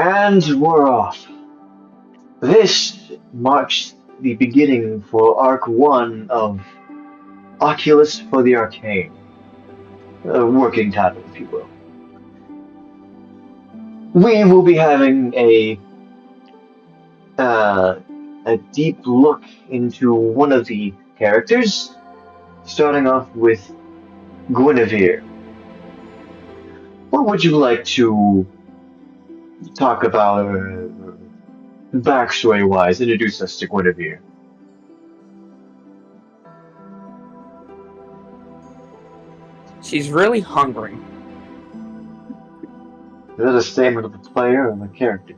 And we're off. This marks the beginning for Arc 1 of Oculus for the Arcane. A working title, if you will. We will be having uh, a deep look into one of the characters, starting off with Guinevere. What would you like to talk about backstory-wise? Introduce us to Guinevere. She's really hungry. Is that a statement of the player or the character?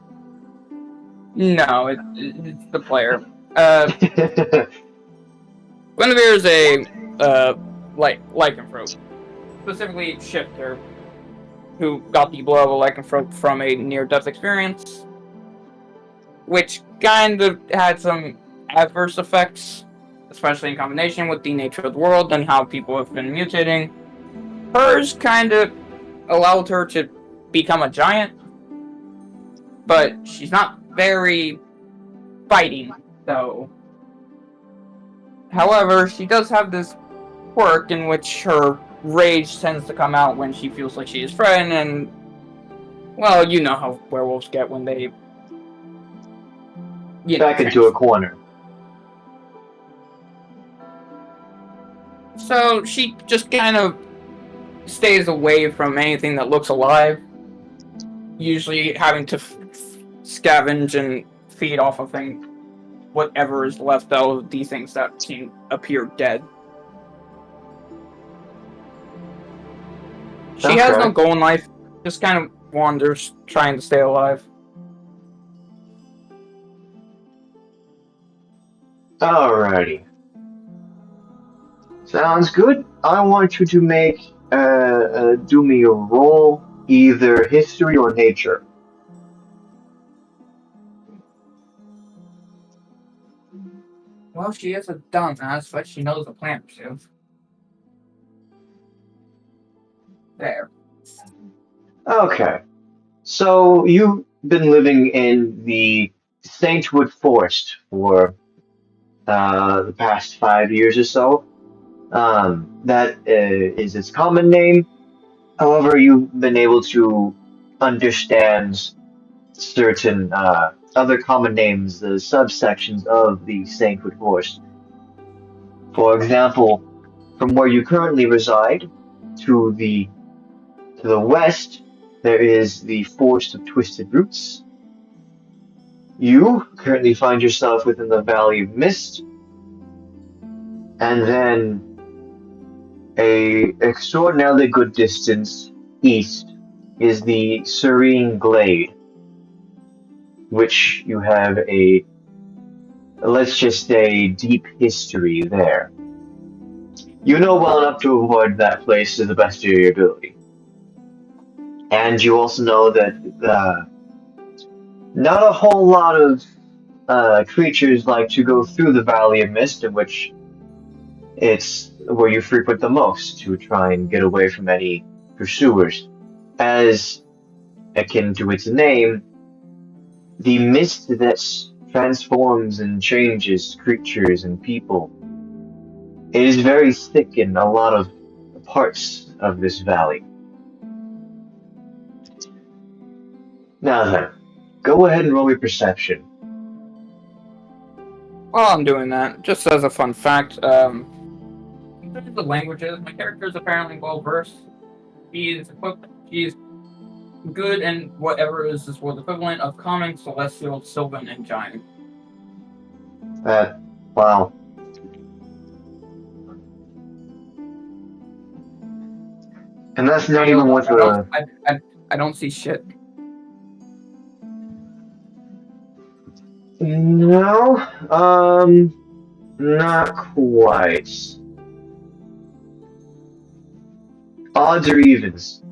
No, it's the player. Guinevere is a lycanthrope, specifically shifter, who got the blow of a lycanthrope from a near-death experience, which kind of had some adverse effects, especially in combination with the nature of the world and how people have been mutating. Hers kind of allowed her to become a giant, but she's not very fighting, though. However, she does have this quirk in which her rage tends to come out when she feels like she is threatened, and, well, you know how werewolves get when they, Back into a corner. So she just kind of stays away from anything that looks alive, usually having to scavenge and feed off of whatever is left out of these things that appear dead. She has no goal in life, just kind of wanders, trying to stay alive. Alrighty. Sounds good. I want you to do me a roll, either history or nature. Well, she is a dumbass, but she knows the plant too. There. Okay. So you've been living in the Saintwood Forest for the past 5 years or so. That is its common name. However, you've been able to understand certain other common names, the subsections of the Saintwood Forest. For example, from where you currently reside to the west, there is the Forest of Twisted Roots. You currently find yourself within the Valley of Mist, and then a extraordinarily good distance east is the Serene Glade, which you have let's just say, deep history there. You know well enough to avoid that place to the best of your ability. And you also know that not a whole lot of creatures like to go through the Valley of Mist, in which it's where you frequent the most to try and get away from any pursuers. As akin to its name, the mist that transforms and changes creatures and people, it is very thick in a lot of parts of this valley. Now then, go ahead and roll your perception. While I'm doing that, just as a fun fact, in terms of the languages, my character is apparently well versed. She's good in whatever is this world equivalent of Common, Celestial, Sylvan, and Giant. Wow. And that's not even with the... I don't see shit. No, not quite. Odds or evens?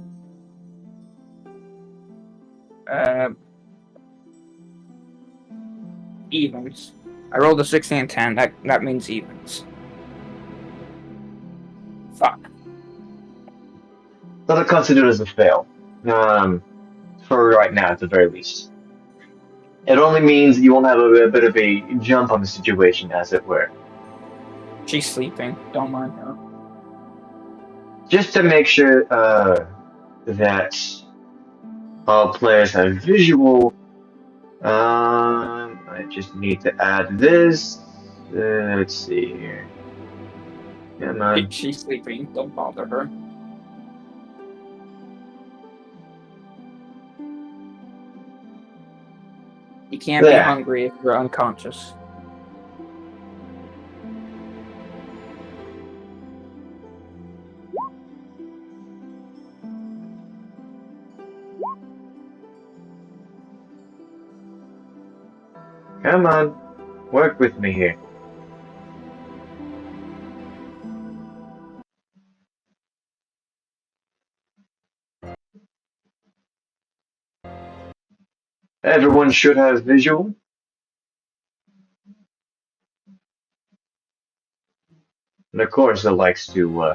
Evens. I rolled a 16 and 10. That means evens. Fuck. But I'll consider it as a fail. For right now, at the very least. It only means you won't have a bit of a jump on the situation, as it were. She's sleeping. Don't mind her. Just to make sure that all players have visual, I just need to add this. Let's see here. Come on. She's sleeping. Don't bother her. You can't be There. hungry if you're unconscious. Come on. Work with me here. Everyone should have visual. And of course, it likes to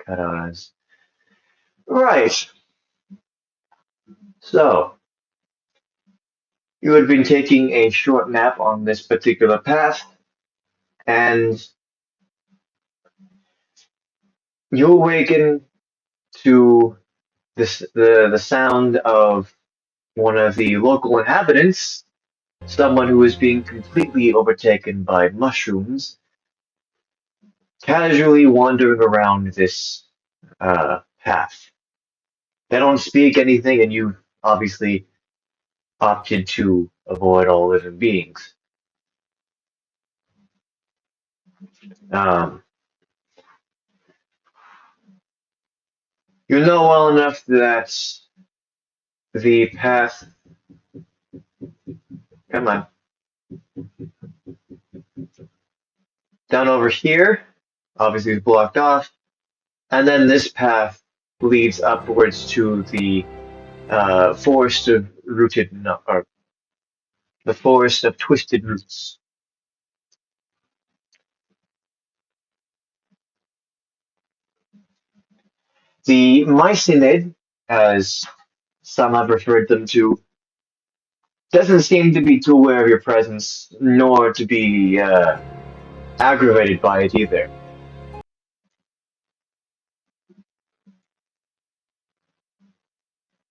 cut eyes. Right. So, you had been taking a short nap on this particular path, and you awaken to the sound of one of the local inhabitants, someone who is being completely overtaken by mushrooms, casually wandering around this path. They don't speak anything, and you obviously opted to avoid all living beings. Um, you know well enough that the path, come on, down over here, obviously is blocked off, and then this path leads upwards to the forest of rooted, no, or the forest of twisted roots. The mycinid, as some have referred them to, doesn't seem to be too aware of your presence, nor to be aggravated by it either.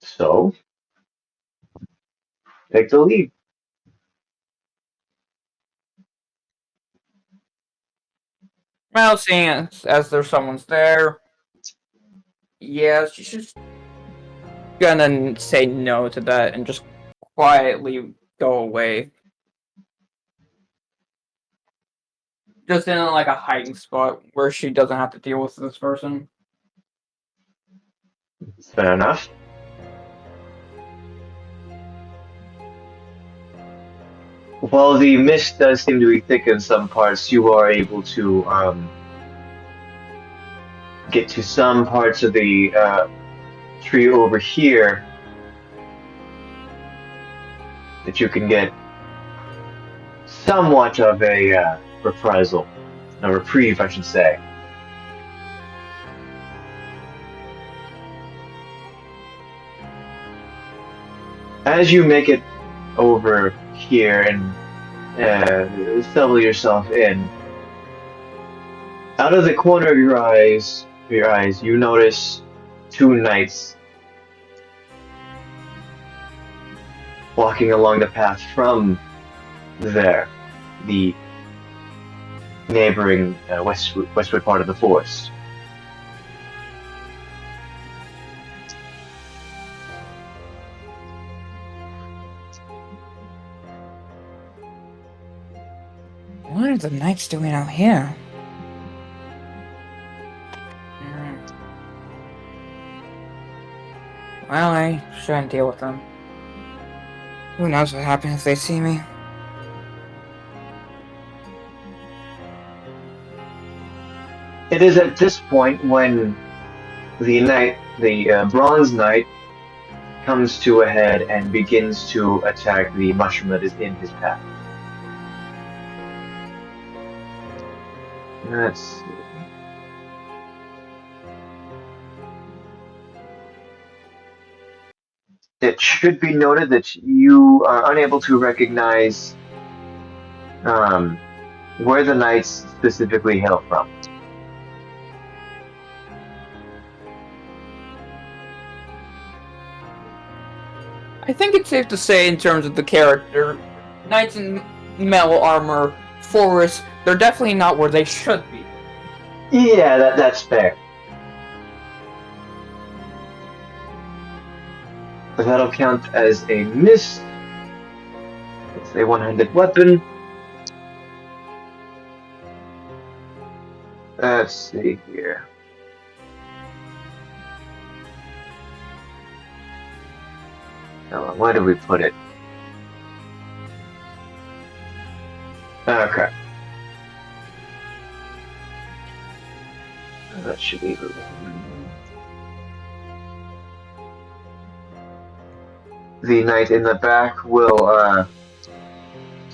So, take the lead. Well, seeing as there's someone's there, yeah, she's just gonna say no to that and just quietly go away. Just in like a hiding spot where she doesn't have to deal with this person. Fair enough. While the mist does seem to be thick in some parts, you are able to get to some parts of the tree over here that you can get somewhat of a reprisal, a reprieve, I should say. As you make it over here and settle yourself in, out of the corner of your eyes, you notice two knights walking along the path from there, the neighboring westward part of the forest. What are the knights doing out here? Well, I shouldn't deal with them. Who knows what happens if they see me? It is at this point when the bronze knight, comes to a head and begins to attack the mushroom that is in his path. Let's see. it should be noted that you are unable to recognize where the knights specifically hail from. I think it's safe to say, in terms of the character, knights in metal armor, forests, they're definitely not where they should be. Yeah, that's fair. That'll count as a miss. It's a one-handed weapon. Let's see here. Oh, where did we put it? Okay. That should be the knight in the back will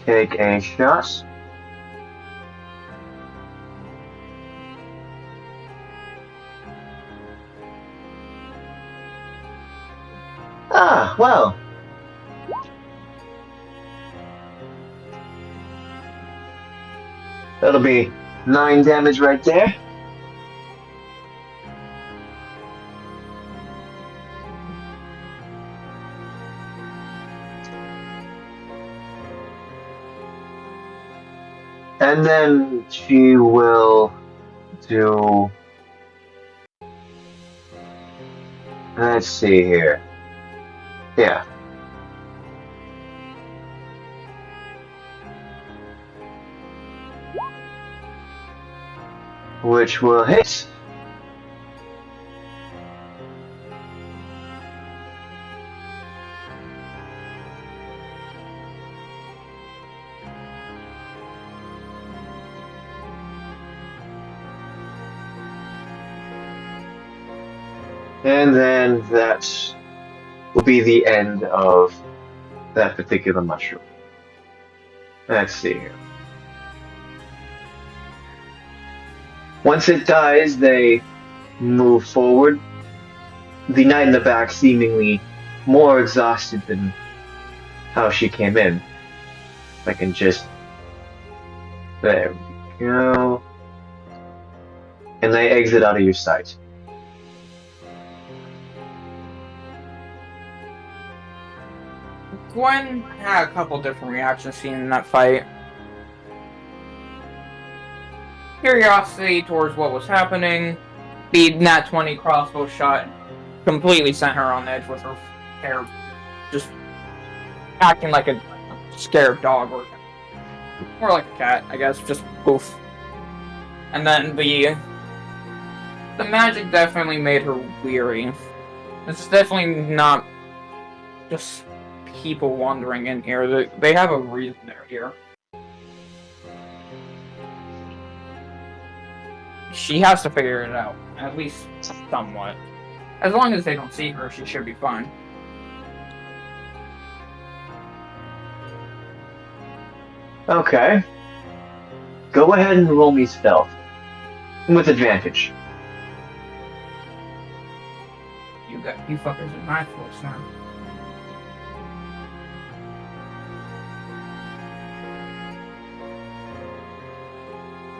take a shot. Ah, well. That'll be 9 damage right there. And then she will do... Let's see here. Yeah. Which will hit. And then that will be the end of that particular mushroom. Let's see here. Once it dies, they move forward. The knight in the back seemingly more exhausted than how she came in. If I can just... There we go. And they exit out of your sight. Gwyn had a couple different reactions seen in that fight. Curiosity towards what was happening. The nat 20 crossbow shot completely sent her on edge with her hair just acting like a scared dog, or more like a cat, I guess, just poof. And then the magic definitely made her weary. This is definitely not just people wandering in here. They have a reason they're here. She has to figure it out, at least somewhat. As long as they don't see her, she should be fine. Okay. Go ahead and roll me stealth. With advantage. You fuckers in my force now.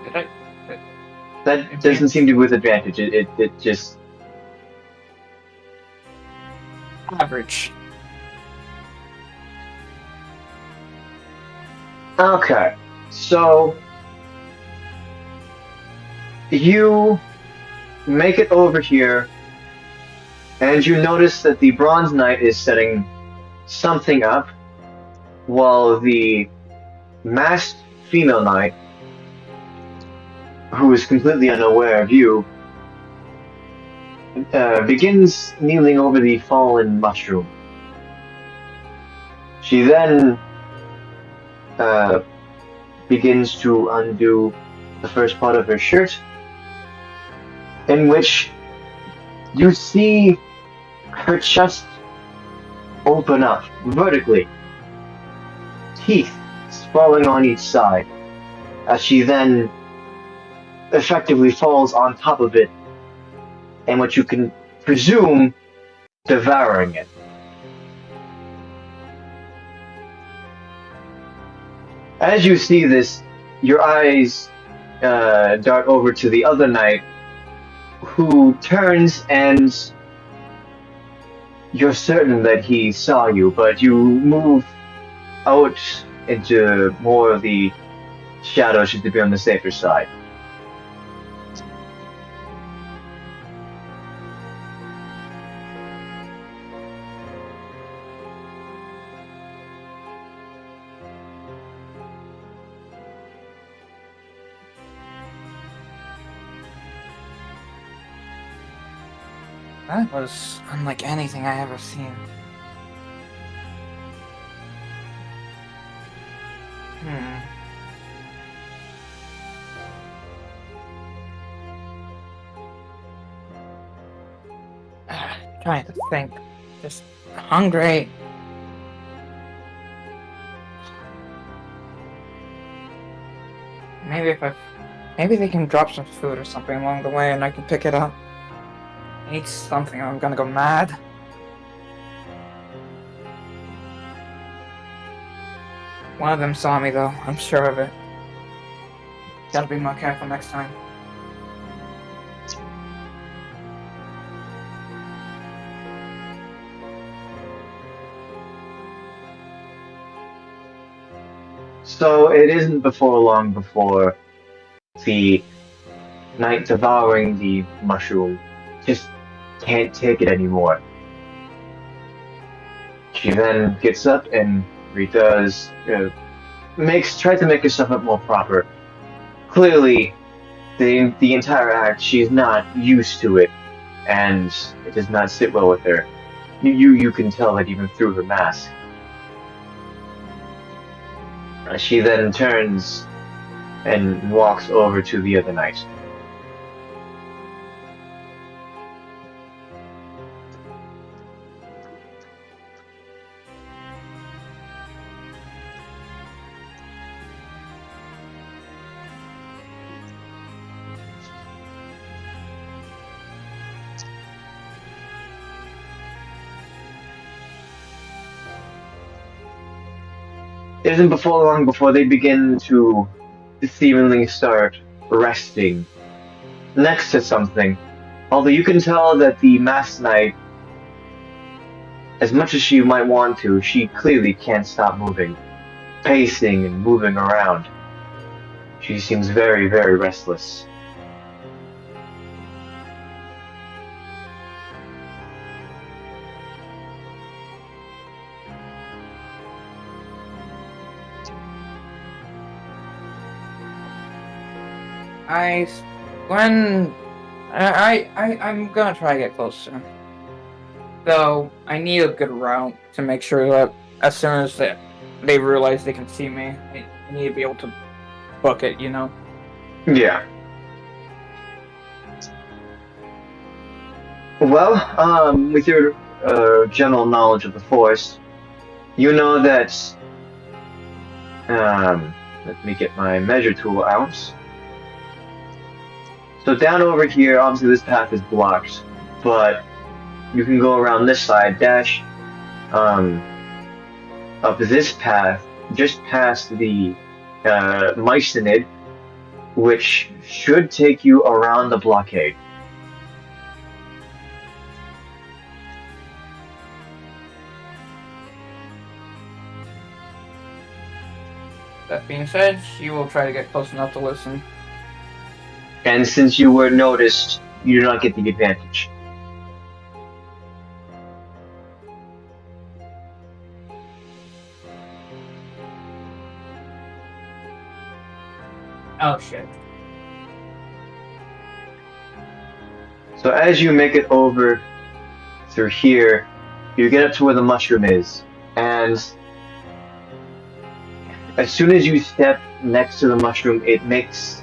Did I? That doesn't seem to be with advantage. It just... Average. Okay. So... You make it over here, and you notice that the Bronze Knight is setting something up, while the masked female knight, who is completely unaware of you, begins kneeling over the fallen mushroom. She then begins to undo the first part of her shirt, in which you see her chest open up vertically, teeth sprawling on each side, as she then effectively falls on top of it, and what you can presume devouring it. As you see this, your eyes dart over to the other knight, who turns, and you're certain that he saw you, but you move out into more of the shadows just to be on the safer side. That was unlike anything I ever seen. Trying to think. Just hungry. Maybe they can drop some food or something along the way and I can pick it up. Eat something or I'm gonna go mad. One of them saw me though, I'm sure of it. Gotta be more careful next time. So it isn't before long before the knight devouring the mushroom just can't take it anymore. She then gets up and redoes, tries to make herself up more proper. Clearly, the entire act, she's not used to it, and it does not sit well with her. You can tell that even through her mask. She then turns and walks over to the other knight. It isn't before long before they begin to seemingly start resting next to something. Although you can tell that the masked knight, as much as she might want to, she clearly can't stop moving, pacing and moving around. She seems very, very restless. I'm gonna try to get closer. Though, I need a good route to make sure that as soon as they realize they can see me, I need to be able to book it, you know? Yeah. Well, with your general knowledge of the forest, you know that, let me get my measure tool out. So down over here, obviously this path is blocked, but you can go around this side, dash up this path, just past the Mycenid, which should take you around the blockade. That being said, she will try to get close enough to listen. And since you were noticed, you do not get the advantage. Oh shit. So as you make it over through here, you get up to where the mushroom is, and as soon as you step next to the mushroom, it makes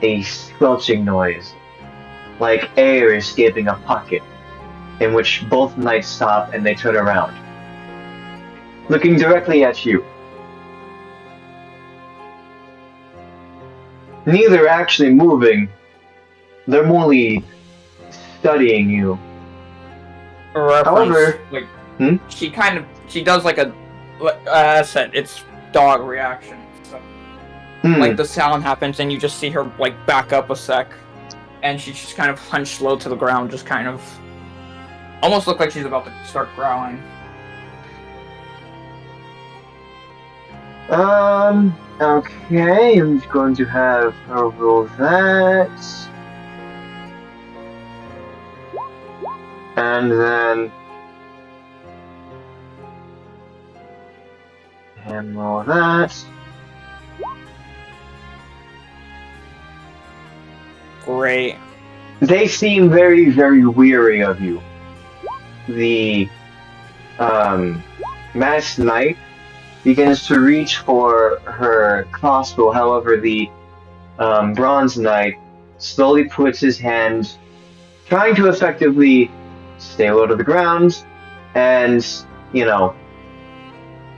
a squelching noise, like air escaping a pocket, in which both knights stop and they turn around, looking directly at you. Neither actually moving, they're merely studying you. However, like, she does like I said, it's dog reactions. Like, Hmm. the sound happens, and you just see her, like, back up a sec. And she's just kind of hunched low to the ground, just kind of... almost look like she's about to start growling. Okay, I'm going to have her roll that. And then him roll that. Great. They seem very, very weary of you. The masked knight begins to reach for her crossbow. However, the bronze knight slowly puts his hand, trying to effectively stay low to the ground and, you know,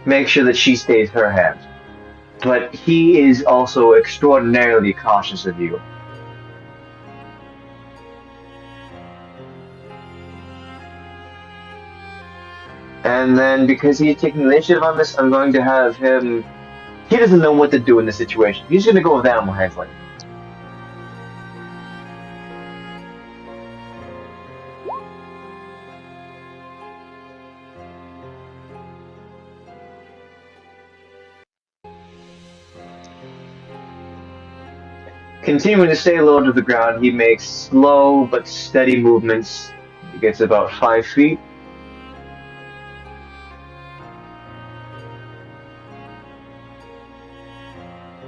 make sure that she stays her hand. But he is also extraordinarily cautious of you. And then because he's taking the initiative on this, I'm going to have him. He doesn't know what to do in this situation. He's going to go with animal handling. Continuing to stay low to the ground, he makes slow but steady movements. He gets about 5 feet.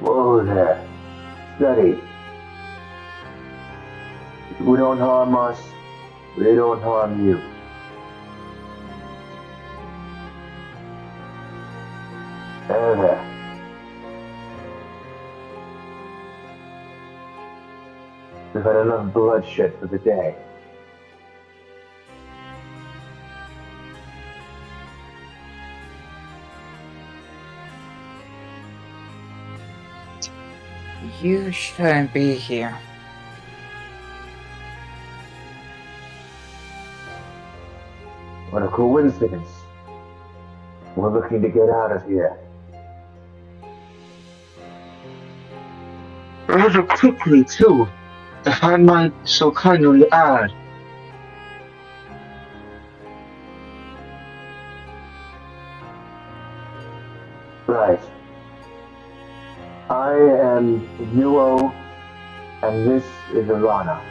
Whoa there. Steady. We don't harm us. We don't harm you. There. We've had enough bloodshed for the day. You shouldn't be here. What a coincidence. We're looking to get out of here. Rather quickly, too, if I might so kindly add. Right. I am Nuo, and this is Alana.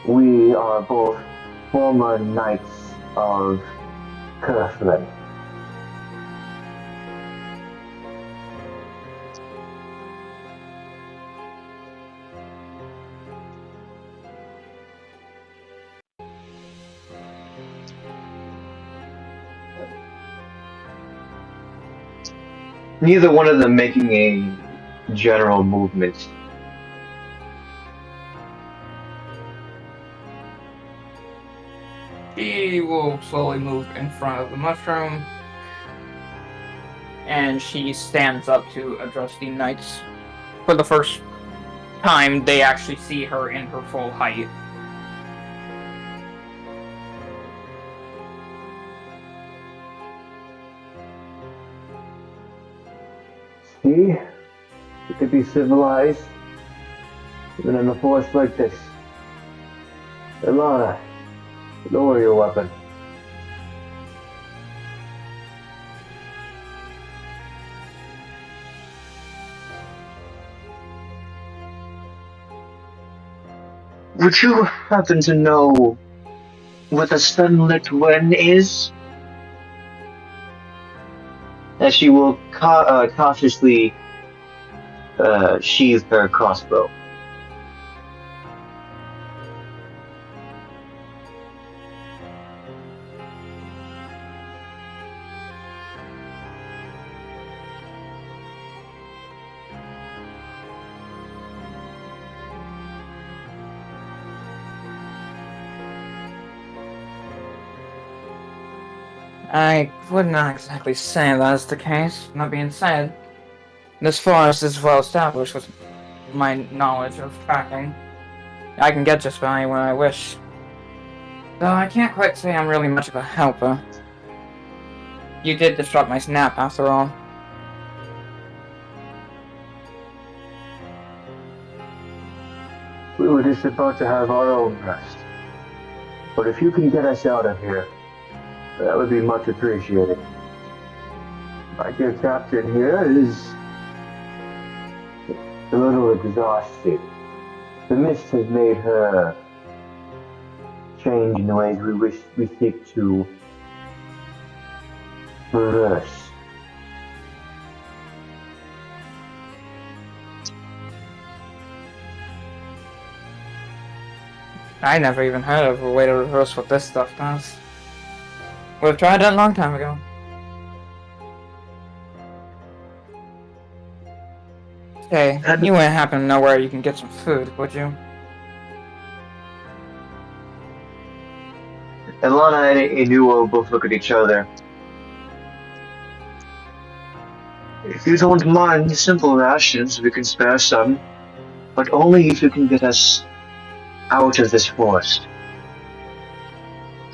We are both former knights of Curflin. Neither one of them making a general movement. She will slowly move in front of the mushroom, and she stands up to address the knights. For the first time, they actually see her in her full height. See? You could be civilized, even in a forest like this. Alana, lower your weapon. Would you happen to know what a sunlit Gwyn is? As she will cautiously sheathe her crossbow. I would not exactly say that's the case. That being said, this forest is well established with my knowledge of tracking. I can get just about anywhere I wish. Though I can't quite say I'm really much of a helper. You did disrupt my nap, after all. we're just about to have our own rest. But if you can get us out of here, that would be much appreciated. My dear captain here is a little exhausted. The mist has made her change in the ways we seek to reverse. I never even heard of a way to reverse what this stuff does. Would have tried that a long time ago. Hey, you wouldn't happen to know where you can get some food, would you? Elana and Inuo both look at each other. If you don't mind simple rations, we can spare some, but only if you can get us out of this forest.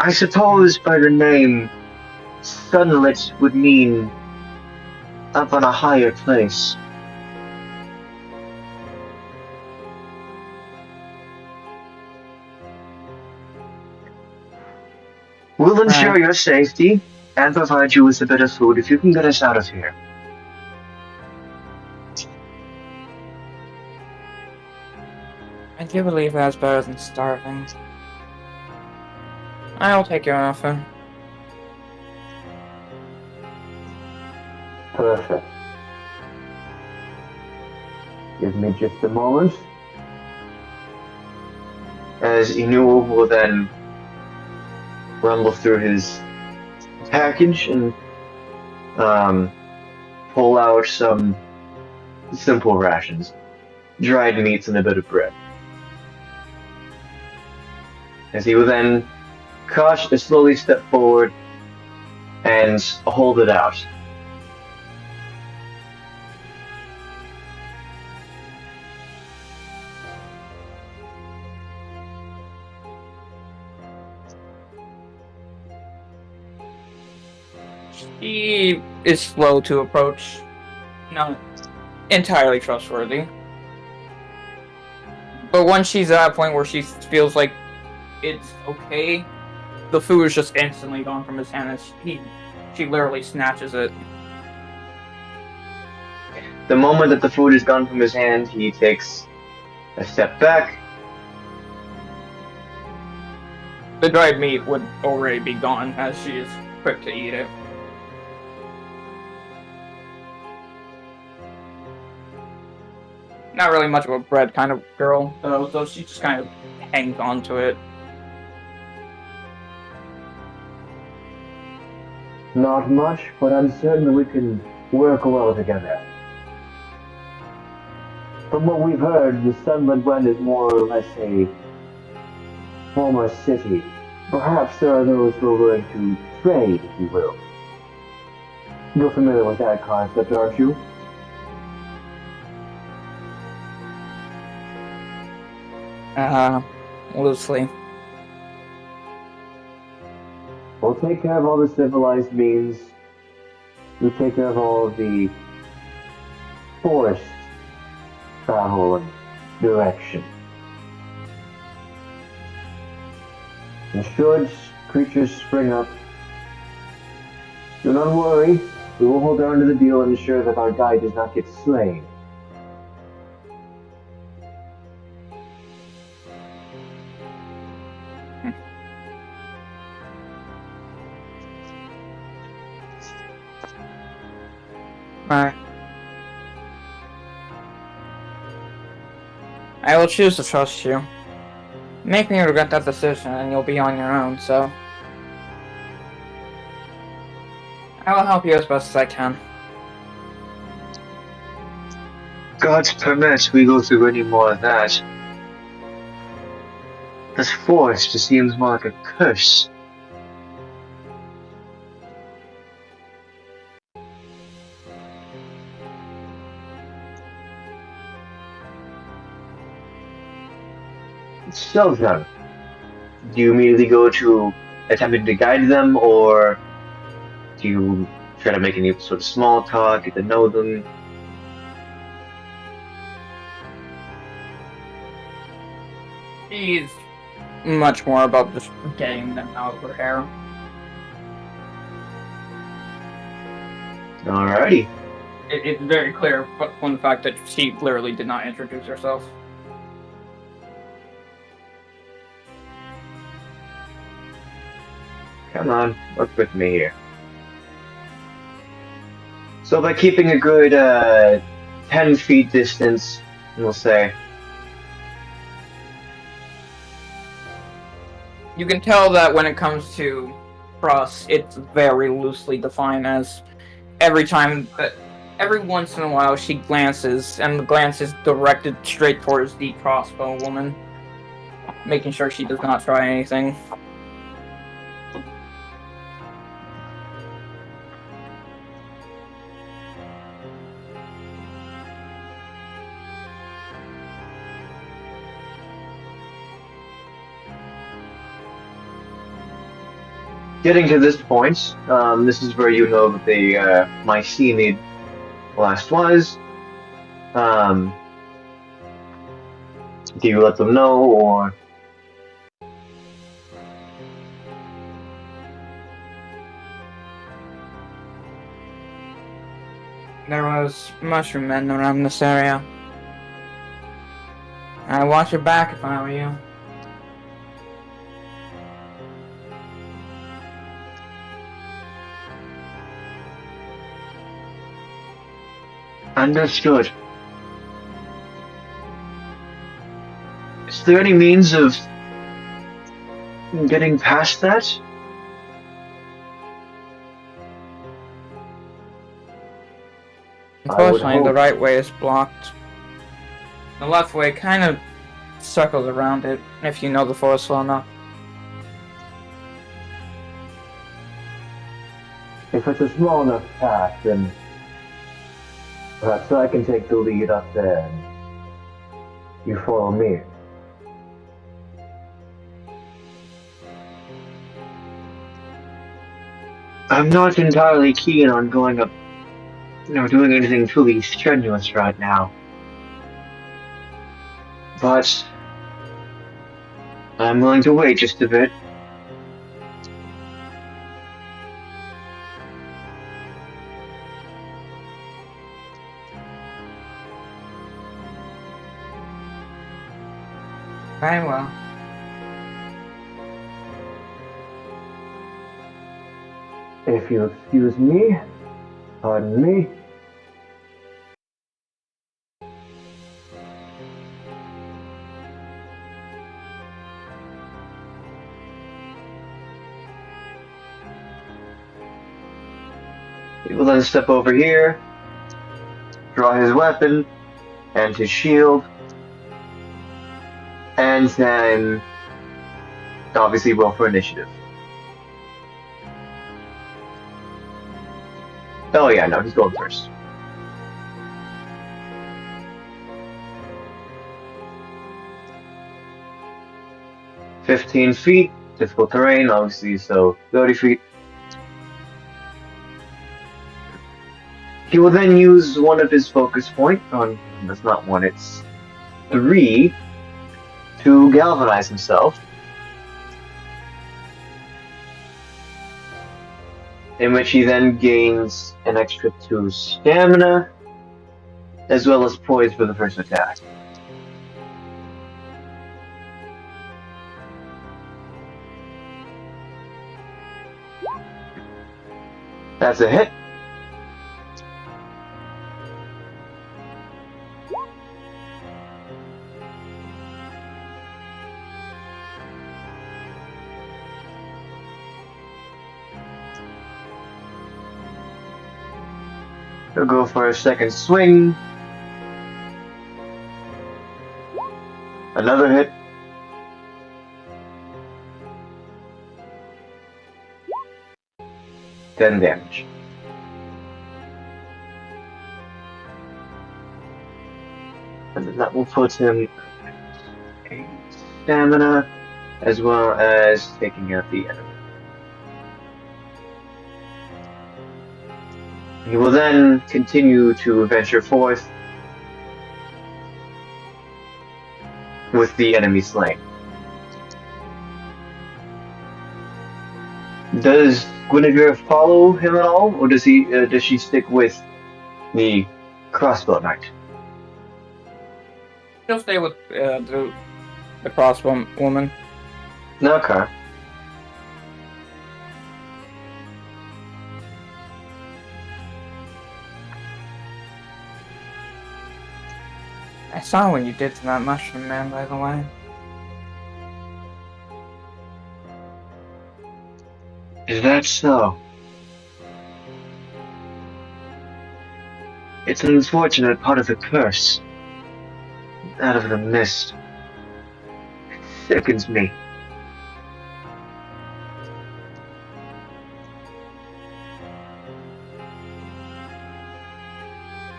I suppose by the name, sunlit would mean up on a higher place. We'll ensure your safety and provide you with a bit of food if you can get us out of here. I do believe that's better than starving. I'll take your offer. Perfect. Give me just a moment. As Inuo will then rumble through his package and pull out some simple rations, dried meats and a bit of bread. As he will then slowly step forward and hold it out. She is slow to approach, not entirely trustworthy. But once she's at a point where she feels like it's okay, the food is just instantly gone from his hand as she literally snatches it. The moment that the food is gone from his hand, he takes a step back. The dried meat would already be gone as she is quick to eat it. Not really much of a bread kind of girl, though, so she just kind of hangs on to it. Not much, but I'm certain that we can work well together. From what we've heard, the Sunlit Glen is more or less a former city. Perhaps there are those who are willing to trade, if you will. You're familiar with that concept, aren't you? Loosely. We'll take care of all the civilized means. We'll take care of all of the forest travel and direction. And should creatures spring up, do not worry. We will hold on to the deal and ensure that our guide does not get slain. Alright. I will choose to trust you. Make me regret that decision and you'll be on your own, so... I will help you as best as I can. God's permit we go through any more of that. This forest just seems more like a curse. So then, do you immediately go to attempting to guide them, or do you try to make any sort of small talk, get to know them? She's much more about just getting them out of her hair. Alrighty. It's very clear from the fact that she literally did not introduce herself. Come on, work with me here. So by keeping a good 10 feet distance, we'll say. You can tell that when it comes to trust, it's very loosely defined as every once in a while she glances, and the glance is directed straight towards the crossbow woman, making sure she does not try anything. Getting to this point, this is where you know that the Mycenid blast was. Do you let them know, or There was mushroom men around this area. I'd watch your back if I were you. understood? Is there any means of getting past that? Unfortunately, the right way is blocked. The left way kind of circles around it, if you know the forest well enough. If it's a small enough path, then perhaps I can take the lead up there and you follow me. I'm not entirely keen on going up, doing anything truly strenuous right now. But I'm willing to wait just a bit. Very well. If you excuse me, pardon me. He will then step over here, draw his weapon and his shield, and then obviously roll for initiative. Oh yeah, no, he's going first. "15 feet, difficult terrain, obviously, so 30 feet. He will then use one of his focus point on, that's not one, it's 3, to galvanize himself. In which he then gains an extra 2 stamina, as well as poise for the first attack. That's a hit. He'll go for a second swing. Another hit. Ten damage. And then that will put him at 8 stamina, as well as taking out the enemy. He will then continue to venture forth with the enemy slain. Does Guinevere follow him at all, or does she stick with the crossbow knight? She'll stay with the crossbow woman. Okay. I saw what you did to that mushroom man, by the way. Is that so? It's an unfortunate part of the curse. Out of the mist. It sickens me.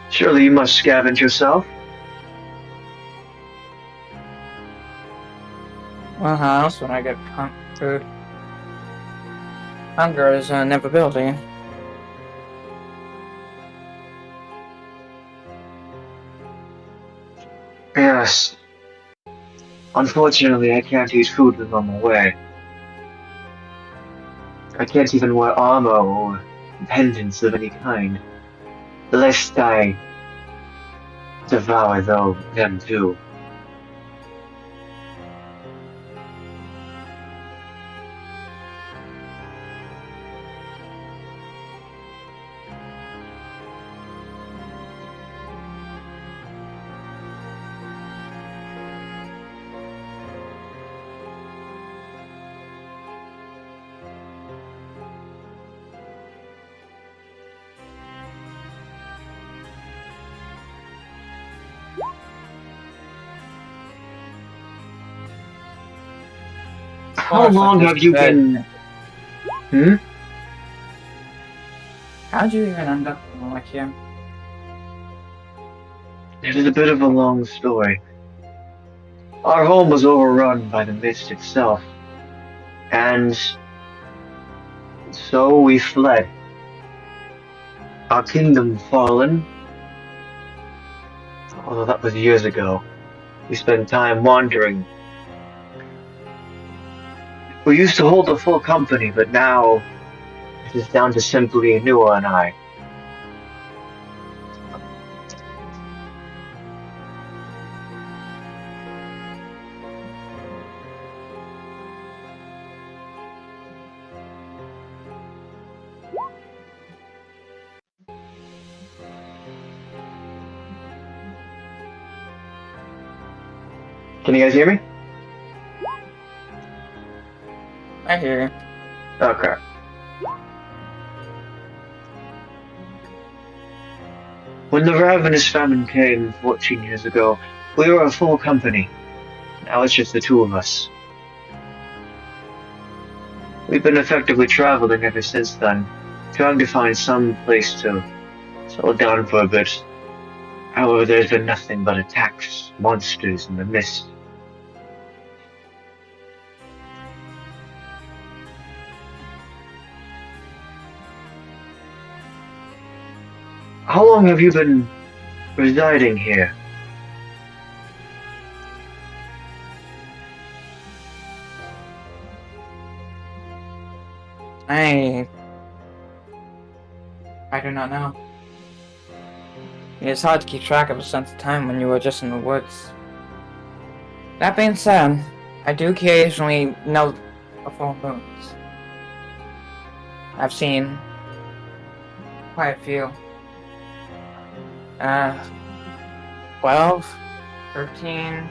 Surely you must scavenge yourself? Well, how else would I get food? Hunger is an inevitability. Yes. Unfortunately, I can't eat food when I'm away. I can't even wear armor or pendants of any kind, lest I devour them too. How course, I long just have you said- been... Hmm? How'd you even end up like here? It is a bit of a long story. Our home was overrun by the mist itself, and so we fled. Our kingdom fallen, although that was years ago. We spent time wandering. We used to hold a full company, but now it is down to simply Nua and I. Can you guys hear me? I hear you. Okay. When the ravenous famine came 14 years ago, we were a full company. Now it's just the two of us. We've been effectively traveling ever since then, trying to find some place to settle down for a bit. However, there's been nothing but attacks, monsters, and the mist. How long have you been residing here? I do not know. It's hard to keep track of a sense of time when you are just in the woods. That being said, I do occasionally note the full moons. I've seen quite a few. 12, 13,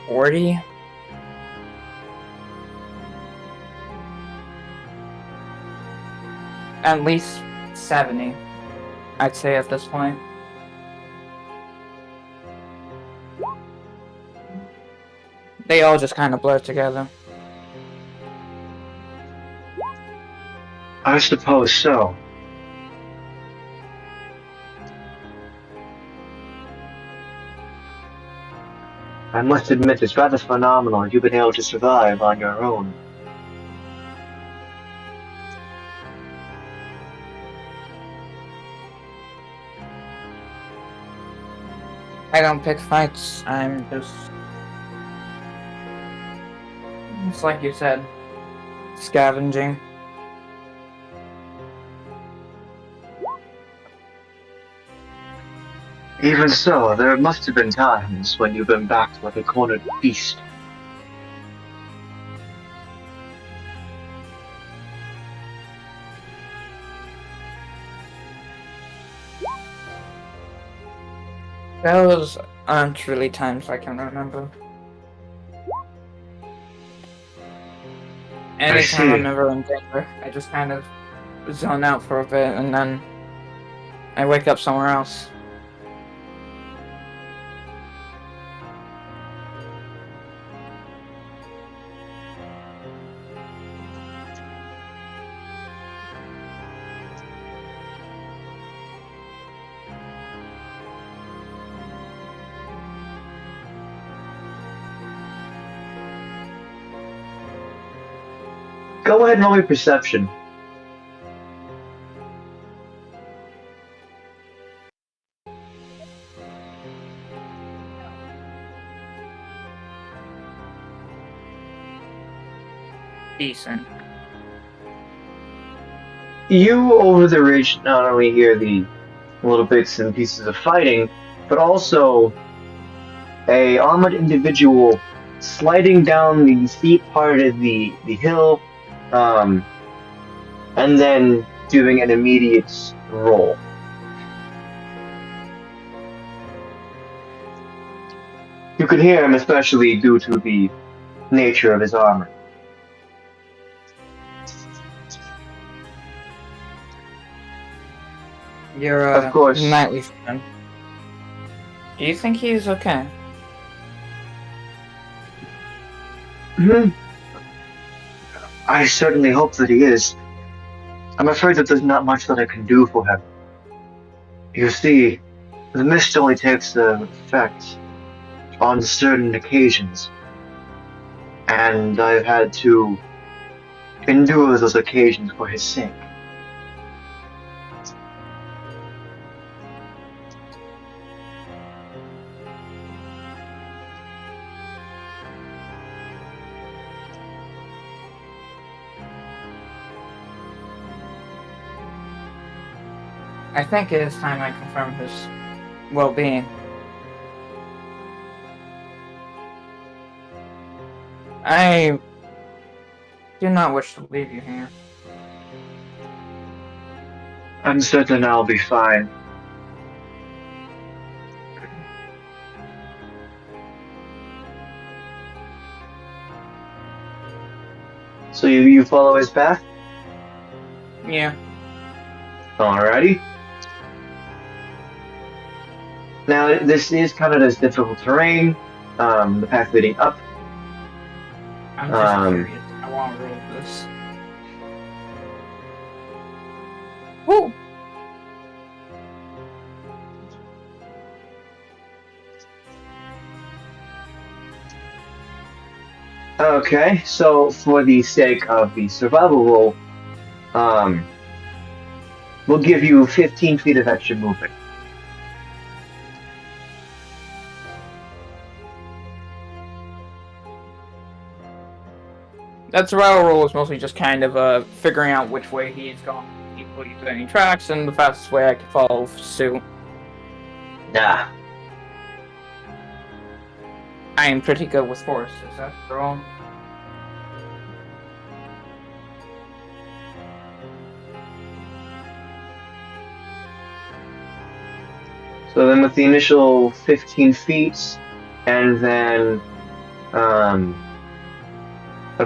40. At least 70, I'd say at this point. They all just kind of blur together. I suppose so. I must admit it's rather phenomenal you've been able to survive on your own. I don't pick fights, I'm just... It's like you said. scavenging. Even so, there must have been times when you've been backed like a cornered beast. Those aren't really times I can remember. Anytime I'm ever in danger, I just kind of zone out for a bit and then I wake up somewhere else. Go ahead and roll me perception. Decent. You over the ridge not only hear the little bits and pieces of fighting, but also a armored individual sliding down the steep part of the hill, and then doing an immediate roll. You can hear him, especially due to the nature of his armor. You're Of course. nightly friend. Do you think he's okay? I certainly hope that he is. I'm afraid that there's not much that I can do for him. You see, the mist only takes effect on certain occasions, and I've had to endure those occasions for his sake. I think it is time I confirm his well-being. I do not wish to leave you here. I'm certain I'll be fine. So you follow his path? Yeah. Alrighty. Now, this is kind of this difficult terrain, the path leading up. I'm just curious. I want to roll this. Woo! Okay, so for the sake of the survival roll, we'll give you 15 feet of extra movement. That survival roll is mostly just kind of figuring out which way he's going. He leaves any tracks, and the fastest way I can follow suit. Nah. I am pretty good with forests, after all. So then with the initial 15 feet, and then, of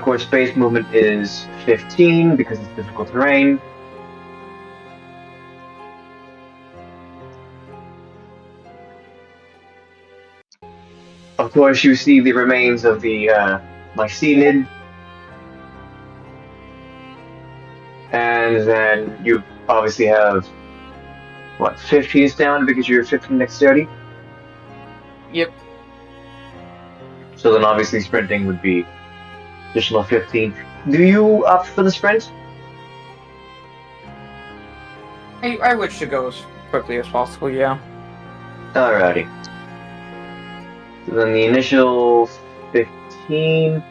course, base movement is 15 because it's difficult terrain. Of course, you see the remains of the Mycenid, and then you obviously have, what, 15 down because you're 15 dexterity? Yep. So then obviously sprinting would be additional 15. Do you opt for the sprint? I wish to go as quickly as possible, yeah. Alrighty. So then the initial 15.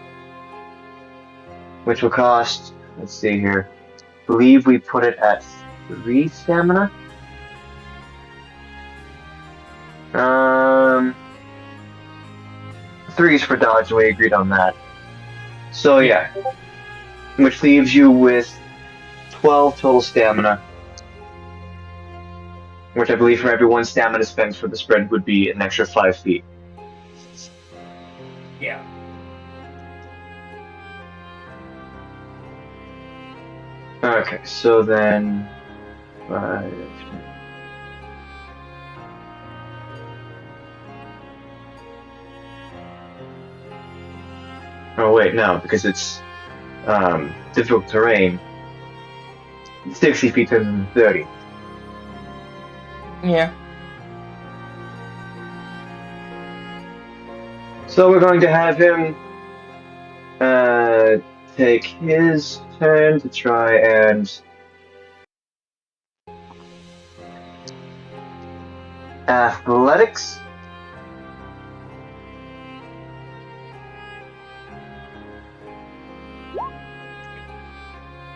which will cost, let's see here, I believe we put it at 3 stamina. Um, 3 is for dodge, and we agreed on that. So yeah, which leaves you with 12 total stamina, which I believe for every 1 stamina spent for the spread would be an extra 5 feet. Yeah. Okay, so then 5. Oh wait, no, because it's difficult terrain. 60 feet to 30. Yeah. So we're going to have him take his turn to try and athletics.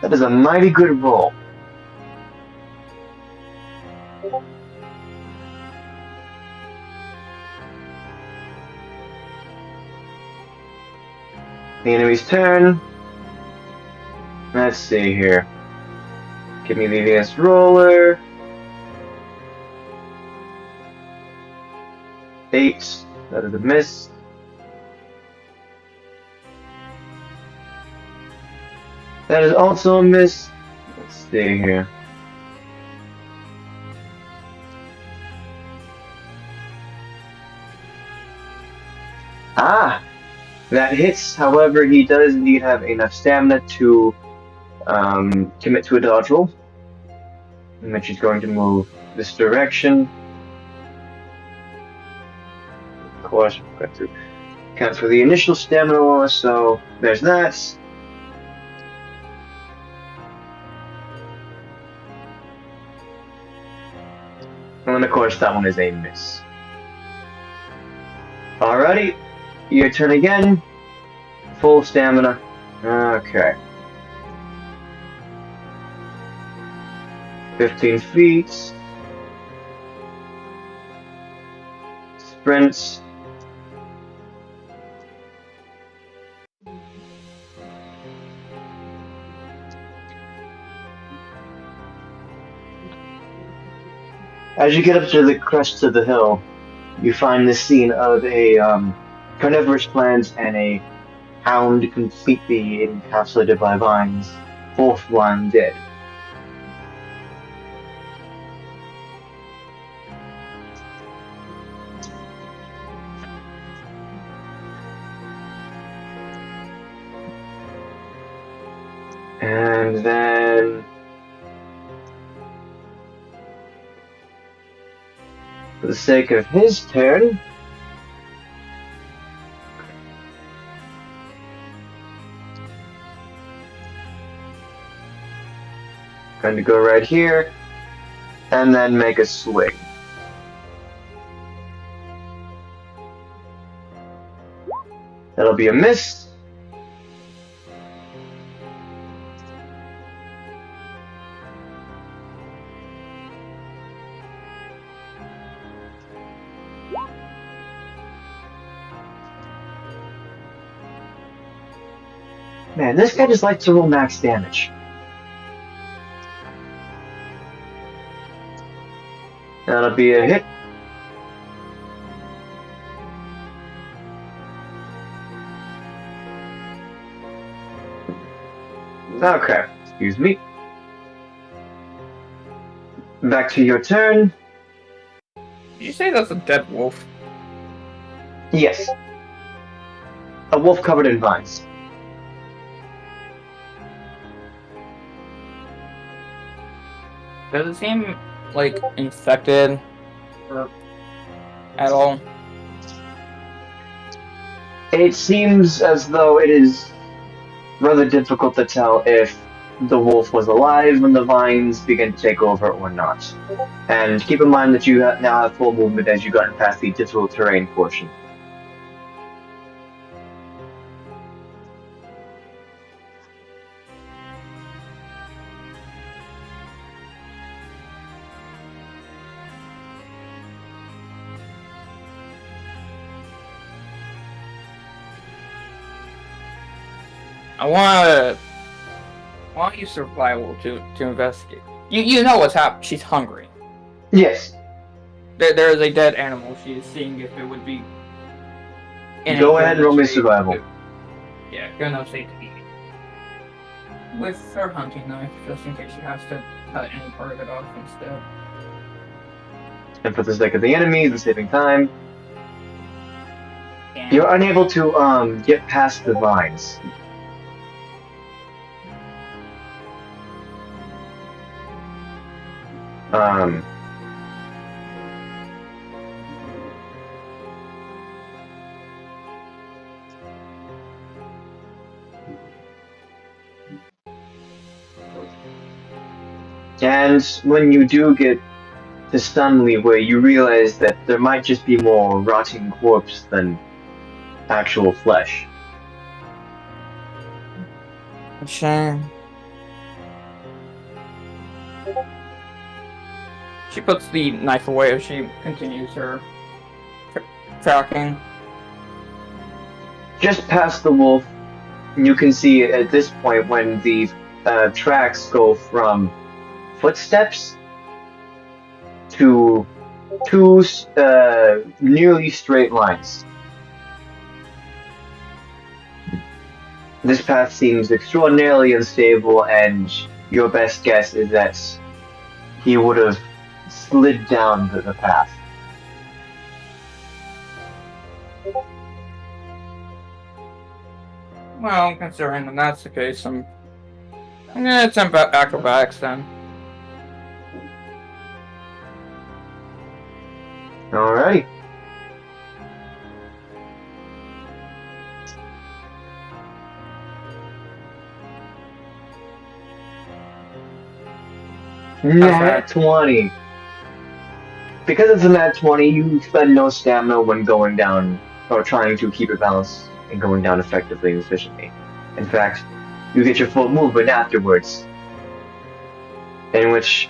That is a mighty good roll. The enemy's turn. Let's see here. Give me the advanced roller. 8. That is a miss. That is also a miss. Let's see here. Ah! That hits. However, he does indeed have enough stamina to commit to a dodge roll. In which he's going to move this direction. Of course, we've got to account for the initial stamina loss, so there's that. And then, of course, that one is a miss. Alrighty, your turn again. Full stamina. Okay. 15 feet. Sprints. As you get up to the crest of the hill, you find the scene of a carnivorous plant and a hound completely encapsulated by vines, both lying dead. And then for the sake of his turn, going to go right here and then make a swing. That'll be a miss. Man, this guy just likes to roll max damage. That'll be a hit. Okay, excuse me. Back to your turn. Did you say that's a dead wolf? Yes. A wolf covered in vines. Does it seem like infected at all? It seems as though it is rather difficult to tell if the wolf was alive when the vines began to take over or not. And keep in mind that you now have full movement as you've gotten past the difficult terrain portion. I want you survival to investigate. You know what's happened. She's hungry. Yes. There is a dead animal. She is seeing if it would be in a Go good ahead and roll enough me state. survival. Yeah, good enough state to eat. With her hunting knife, just in case she has to cut any part of it off instead. And for the sake of the enemy, the saving time, And you're unable to get past the vines. Um, and when you do get to stun leeway, you realize that there might just be more rotting corpse than actual flesh. shame. She puts the knife away as she continues her tracking. Just past the wolf, you can see at this point when the tracks go from footsteps to two nearly straight lines. This path seems extraordinarily unstable, and your best guess is that he would have slid down the path. Well, considering that that's the case, I'm gonna attempt acrobatics then. Alrighty. Nat 20. Because it's a nat 20, you spend no stamina when going down, or trying to keep it balanced and going down effectively and efficiently. In fact, you get your full movement afterwards, in which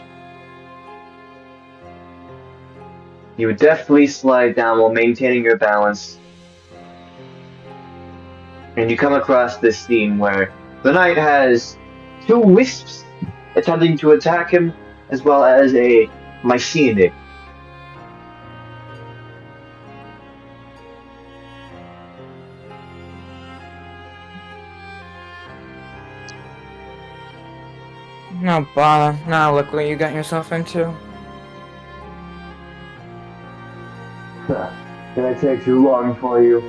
you would deftly slide down while maintaining your balance. And you come across this scene where the knight has two wisps attempting to attack him, as well as a mycene. No bother. Now look what you got yourself into. Did I take too long for you?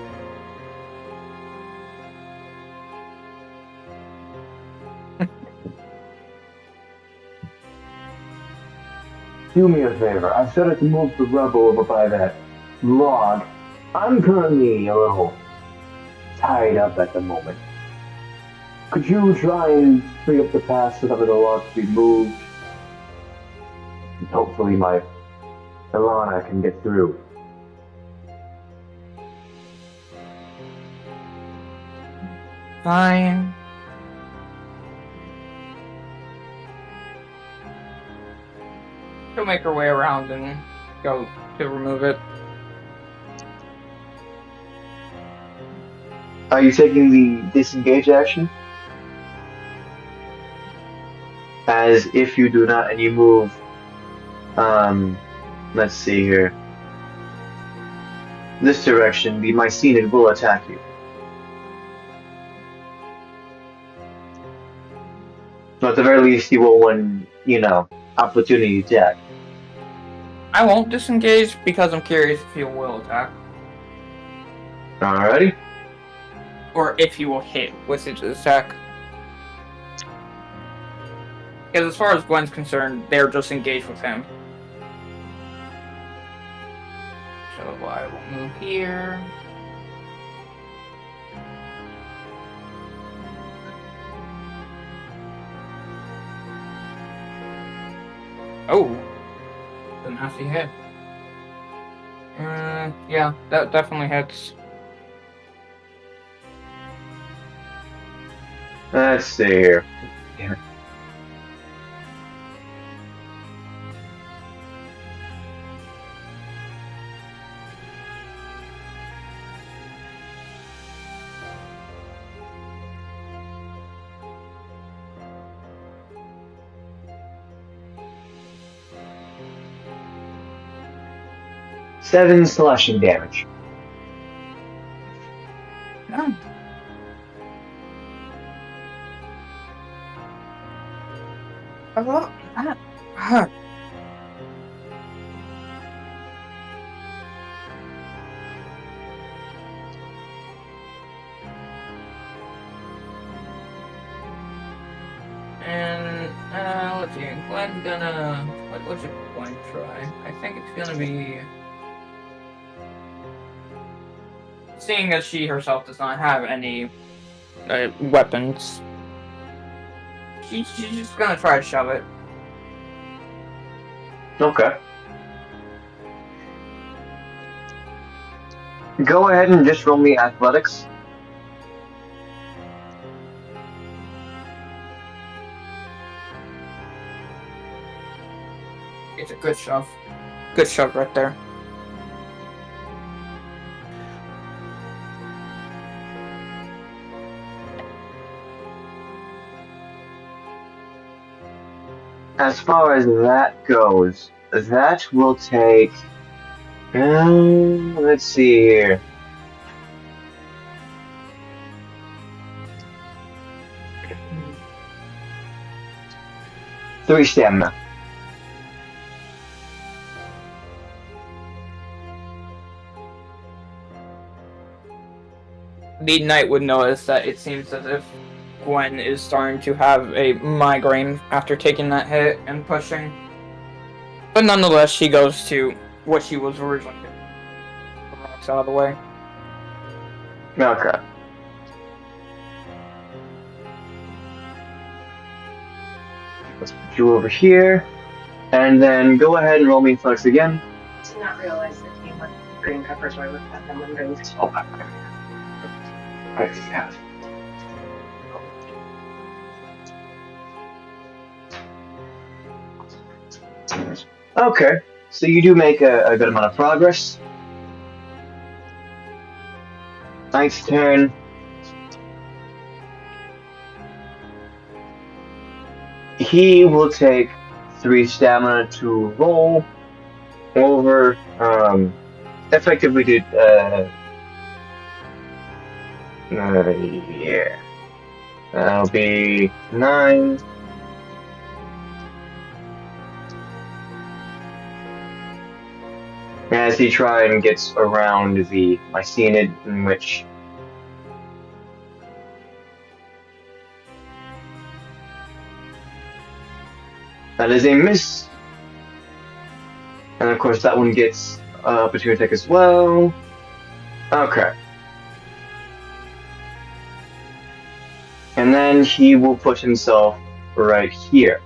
Do me a favor. I started to move the rubble over by that log. I'm currently a little tied up at the moment. Could you try and free up the path so that the log can be moved? And hopefully my Ilana can get through. Fine. She'll make her way around and go to remove it. Are you taking the disengage action? As if you do not and you move, let's see here. This direction, the mycenid will attack you. So at the very least, you will win, opportunity attack. I won't disengage because I'm curious if he will attack. Alrighty. Or if he will hit with his attack. Because as far as Gwen's concerned, they're just engaged with him. So I will move here. Oh, the nasty hit. Yeah, that definitely hits. Let's see here. Yeah. 7 slashing damage. No. And let's see. Gwen's gonna. What should Gwen try? I think it's gonna be. Seeing as she herself does not have any weapons, she's just gonna try to shove it. Okay. Go ahead and just roll me athletics. It's a good shove. Good shove right there. As far as that goes, that will take. Let's see here. Three stamina. The knight would notice that it seems as if Gwen is starting to have a migraine after taking that hit and pushing. But nonetheless, she goes to what she was originally doing. The rocks out of the way. Okay. Let's put you over here. And then go ahead and roll me flex again. I did not realize that came with green peppers, so I looked at them underneath. Oh, yeah. Okay, so you do make a good amount of progress. Knight's turn. He will take 3 stamina to roll over. Effectively, did yeah, that'll be 9. As he tries and gets around the Mycenid, in which that is a miss. And of course that one gets opportunity attack as well. Okay. And then he will put himself right here.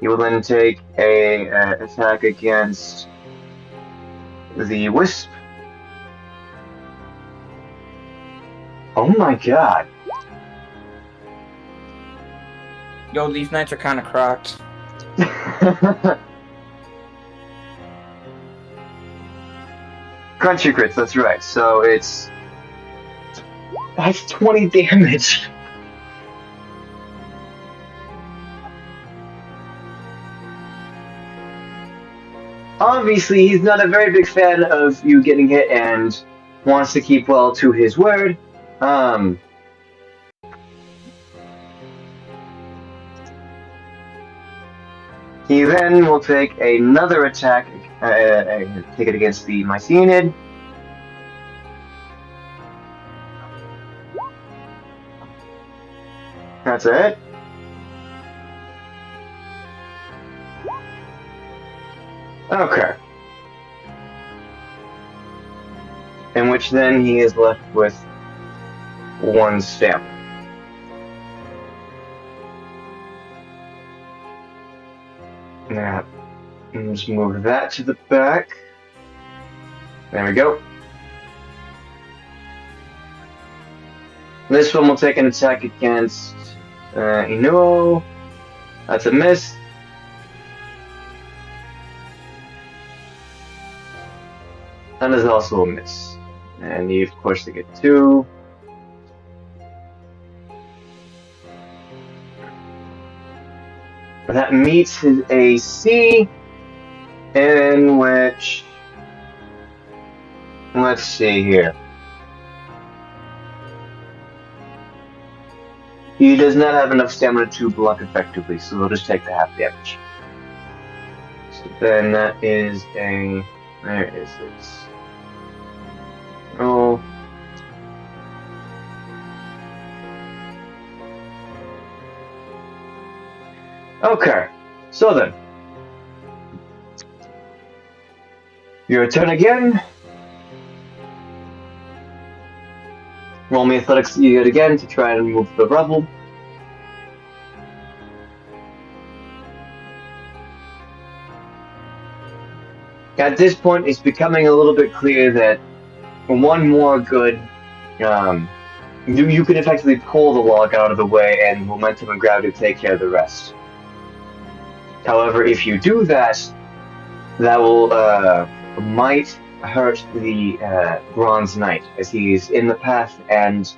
He will then take a attack against the wisp. Oh my god. Yo, these knights are kind of cracked. Crunchy crits, that's right. So that's 20 damage. Obviously, he's not a very big fan of you getting hit and wants to keep well to his word. He then will take another attack, take it against the Mycenid. That's it. Okay. In which then he is left with 1 stamp. Now, just move that to the back. There we go. This one will take an attack against Inuo. That's a miss. That is also a miss. And you, of course, to get 2. That meets his AC. in which, let's see here. He does not have enough stamina to block effectively, so he'll just take the half damage. So then that is a... Where is it? Oh. Okay, so then. Your turn again. Roll me athletics yet again to try and remove the rubble. At this point, it's becoming a little bit clear that one more good, you can effectively pull the log out of the way, and momentum and gravity take care of the rest. However, if you do that, that will might hurt the Bronze Knight, as he's in the path, and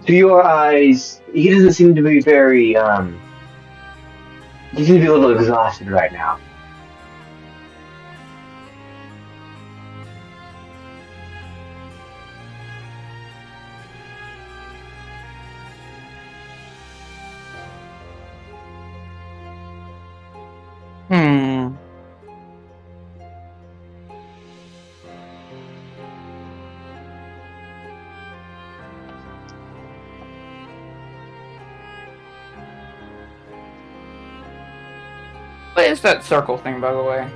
to your eyes, he doesn't seem to be very. He seems to be a little exhausted right now. What is that circle thing, by the way?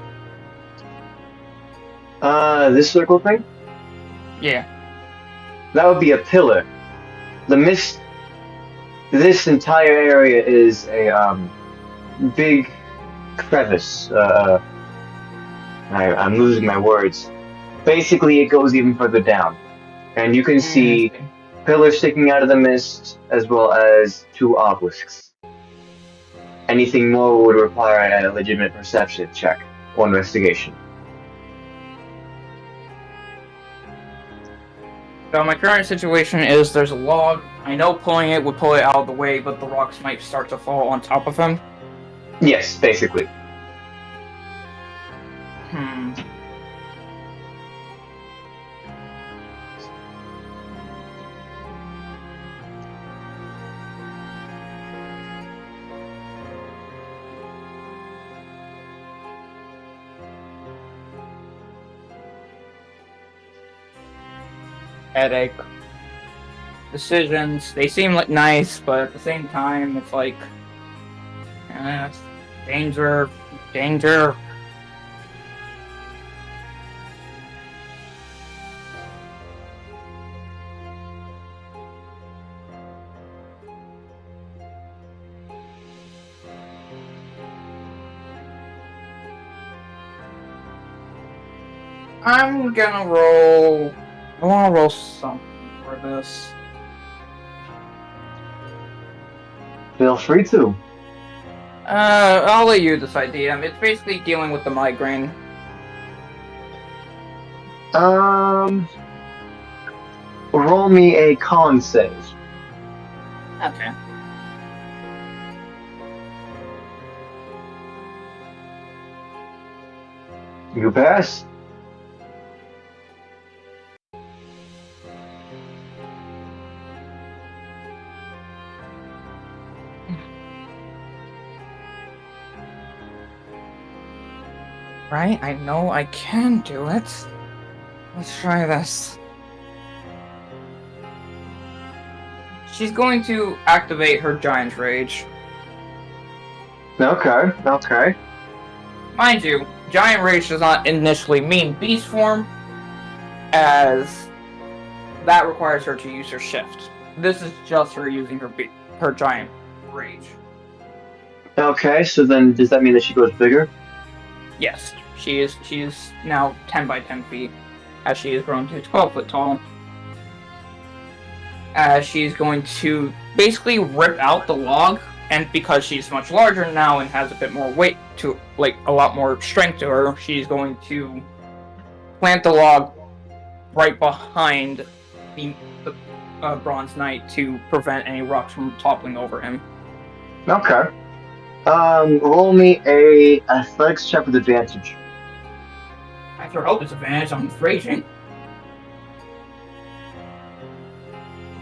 This circle thing? Yeah. That would be a pillar. The mist. This entire area is a big crevice. I'm losing my words. Basically, it goes even further down, and you can see pillars sticking out of the mist, as well as two obelisks. Anything more would require a legitimate perception check or investigation. So my current situation is there's a log. I know pulling it would pull it out of the way, but the rocks might start to fall on top of him. Yes, basically. Headache. Decisions. They seem like nice, but at the same time, it's like danger. I'm gonna roll. I want to roll something for this. Feel free to. I'll let you decide, DM. It's basically dealing with the migraine. Roll me a con save. Okay. You pass. Right? I know I can do it. Let's try this. She's going to activate her Giant's Rage. Okay. Mind you, Giant Rage does not initially mean Beast form, as that requires her to use her Shift. This is just her using her Giant Rage. Okay, so then does that mean that she goes bigger? Yes, she is now 10 by 10 feet, as she has grown to 12 foot tall. She's going to basically rip out the log, and because she's much larger now and has a bit more weight to, like, a lot more strength to her, she's going to plant the log right behind the Bronze Knight to prevent any rocks from toppling over him. Okay. Roll me a athletics check with advantage. I sure hope it's advantage. I'm raging.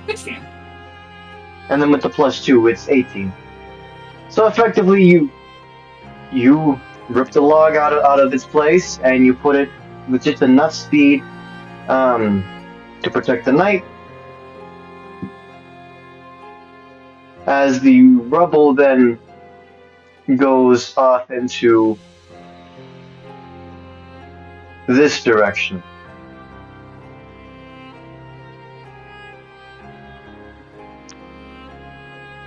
16. And then with the +2, it's 18. So effectively, you rip the log out of its place, and you put it with just enough speed to protect the knight. As the rubble then goes off into this direction.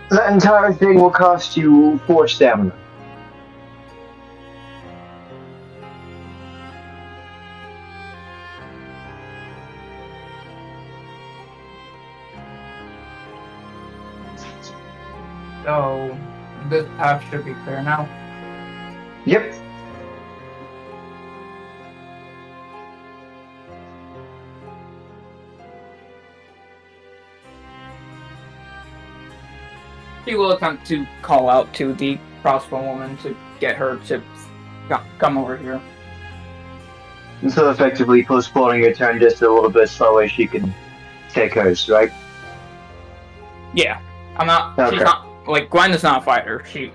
That entire thing will cost you 4 stamina. So, this path should be clear now. Yep. She will attempt to call out to the crossbow woman to get her to come over here. And so effectively postponing your turn just a little bit so way she can take hers, right? Yeah, I'm not. Okay. She's not like Gwyn is not a fighter. She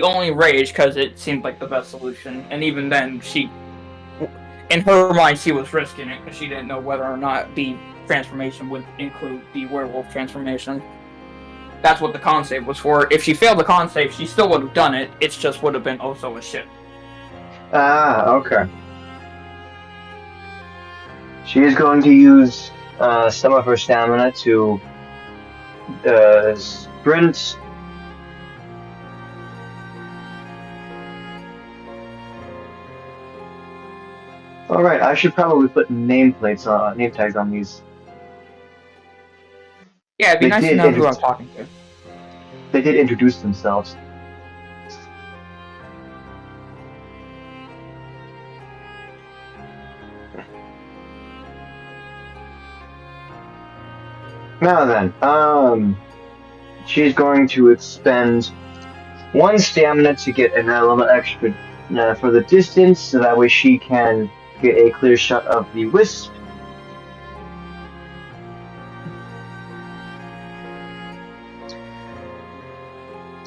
only raged because it seemed like the best solution, and even then, in her mind, she was risking it because she didn't know whether or not the transformation would include the werewolf transformation. That's what the con save was for. If she failed the con save, she still would have done it. It just would have been also a ship. Ah, okay. She is going to use some of her stamina to sprint. Alright, I should probably put name tags on these. Yeah, it'd be They nice to did know who I'm talking to. They did introduce themselves. Now then, she's going to expend 1 stamina to get an element extra for the distance, so that way she can get a clear shot of the wisp.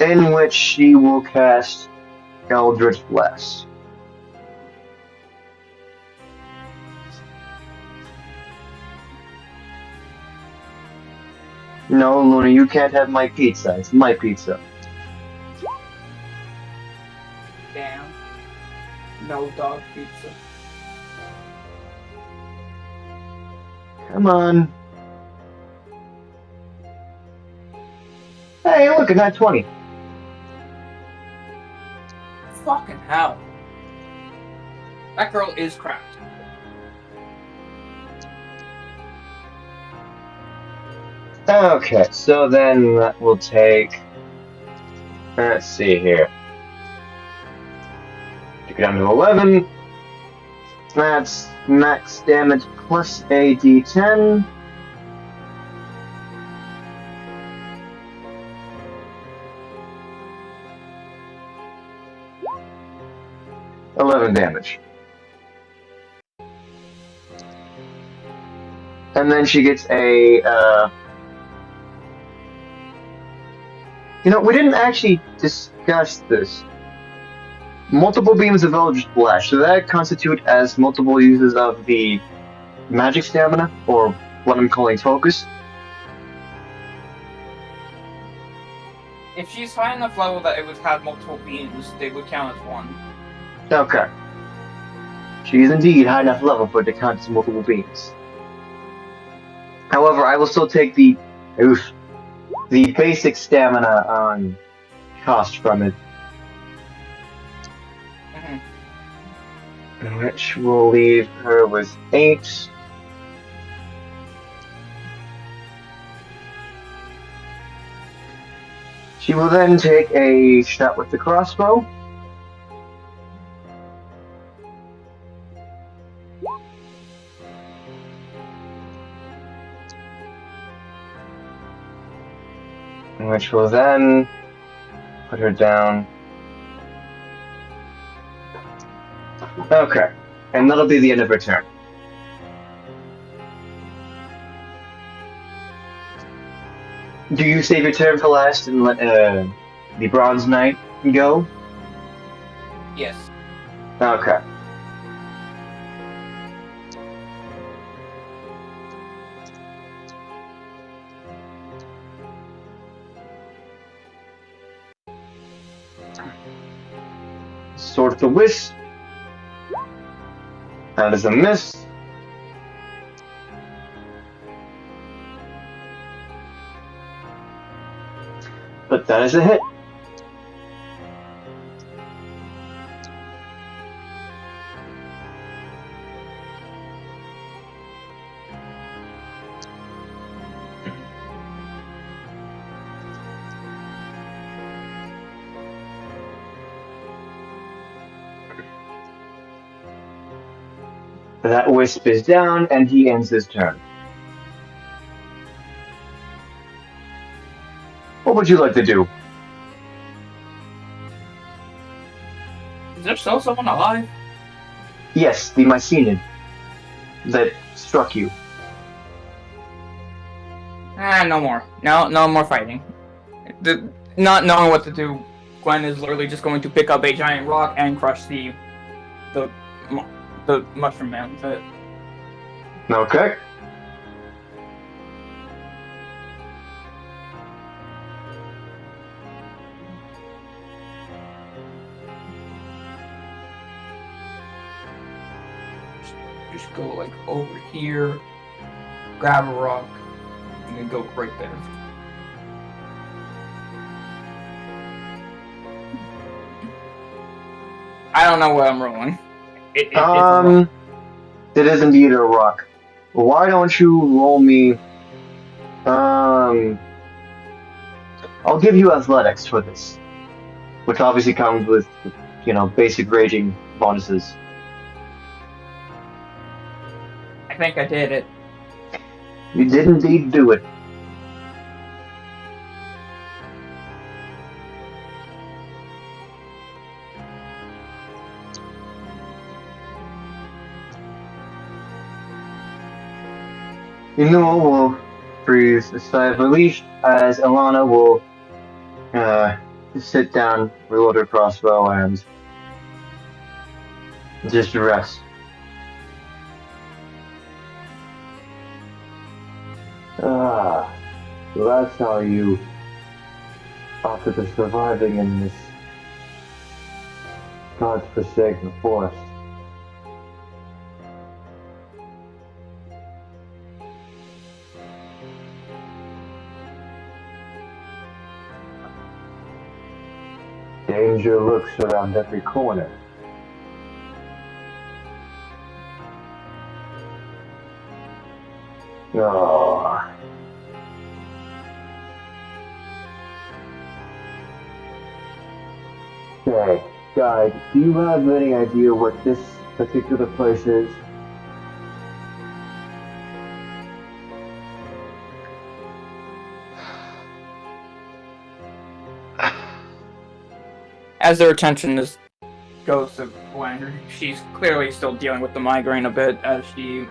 In which she will cast Eldritch Blast. No, Luna, you can't have my pizza. It's my pizza. Damn. No dog pizza. Come on. Hey, look, a nat 20. Fucking hell. That girl is cracked. Okay, so then that will take. Let's see here. Take it down to 11. That's max damage plus a d10. $11 damage. And then she gets a. We didn't actually discuss this. Multiple beams of Eldritch Blast. Does that constitute as multiple uses of the magic stamina, or what I'm calling focus? If she's high enough level that it would have multiple beams, they would count as one. Okay. She is indeed high enough level for it to count as multiple beams. However, I will still take the basic stamina cost from it. Mm-hmm. Which will leave her with 8. She will then take a shot with the crossbow. Which will then put her down Okay. And that'll be the end of her turn. Do you save your turn for last and let the Bronze Knight go? Yes. Okay. Sword of the Wisp. That is a miss. But that is a hit. That Wisp is down, and he ends his turn. What would you like to do? Is there still someone alive? Yes, the Mycenid that struck you. No more. No more fighting. Not knowing what to do, Gwen is literally just going to pick up a giant rock and crush the mushroom man with it. Okay. Just go like over here, grab a rock, and then go right there. I don't know what I'm rolling. It's a rock. It is indeed a rock. Why don't you roll me? I'll give you athletics for this, which obviously comes with, basic raging bonuses. I think I did it. You did indeed do it. Inua will breathe a sigh of relief as Alana will sit down, reload her crossbow, and just rest. So that's how you, after the surviving in this God's forsaken forest. Danger lurks around every corner. Oh. Okay, guys, do you have any idea what this particular place is? As their attention goes to Gwen, she's clearly still dealing with the migraine a bit as she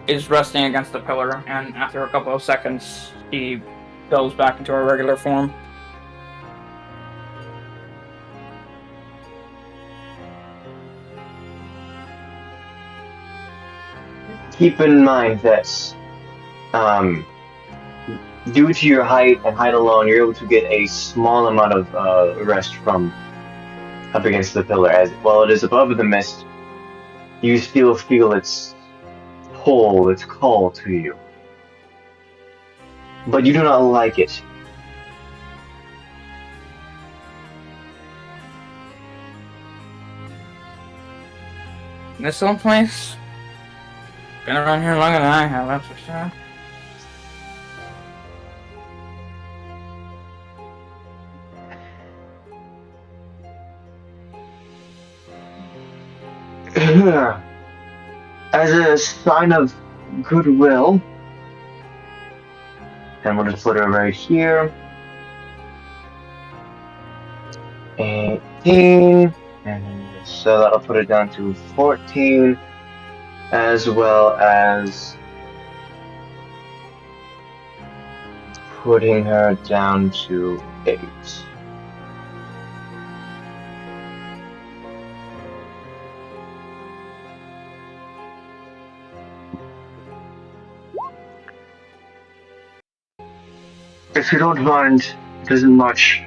is resting against the pillar, and after a couple of seconds, she goes back into her regular form. Keep in mind that due to your height and height alone, you're able to get a small amount of rest from up against the pillar. As while it is above the mist, you still feel its pull, its call to you. But you do not like it. This little place? Been around here longer than I have, that's for sure. As a sign of goodwill, and we'll just put her right here. 18 and So that'll put it down to 14, as well as putting her down to 8. If you don't mind, it isn't much.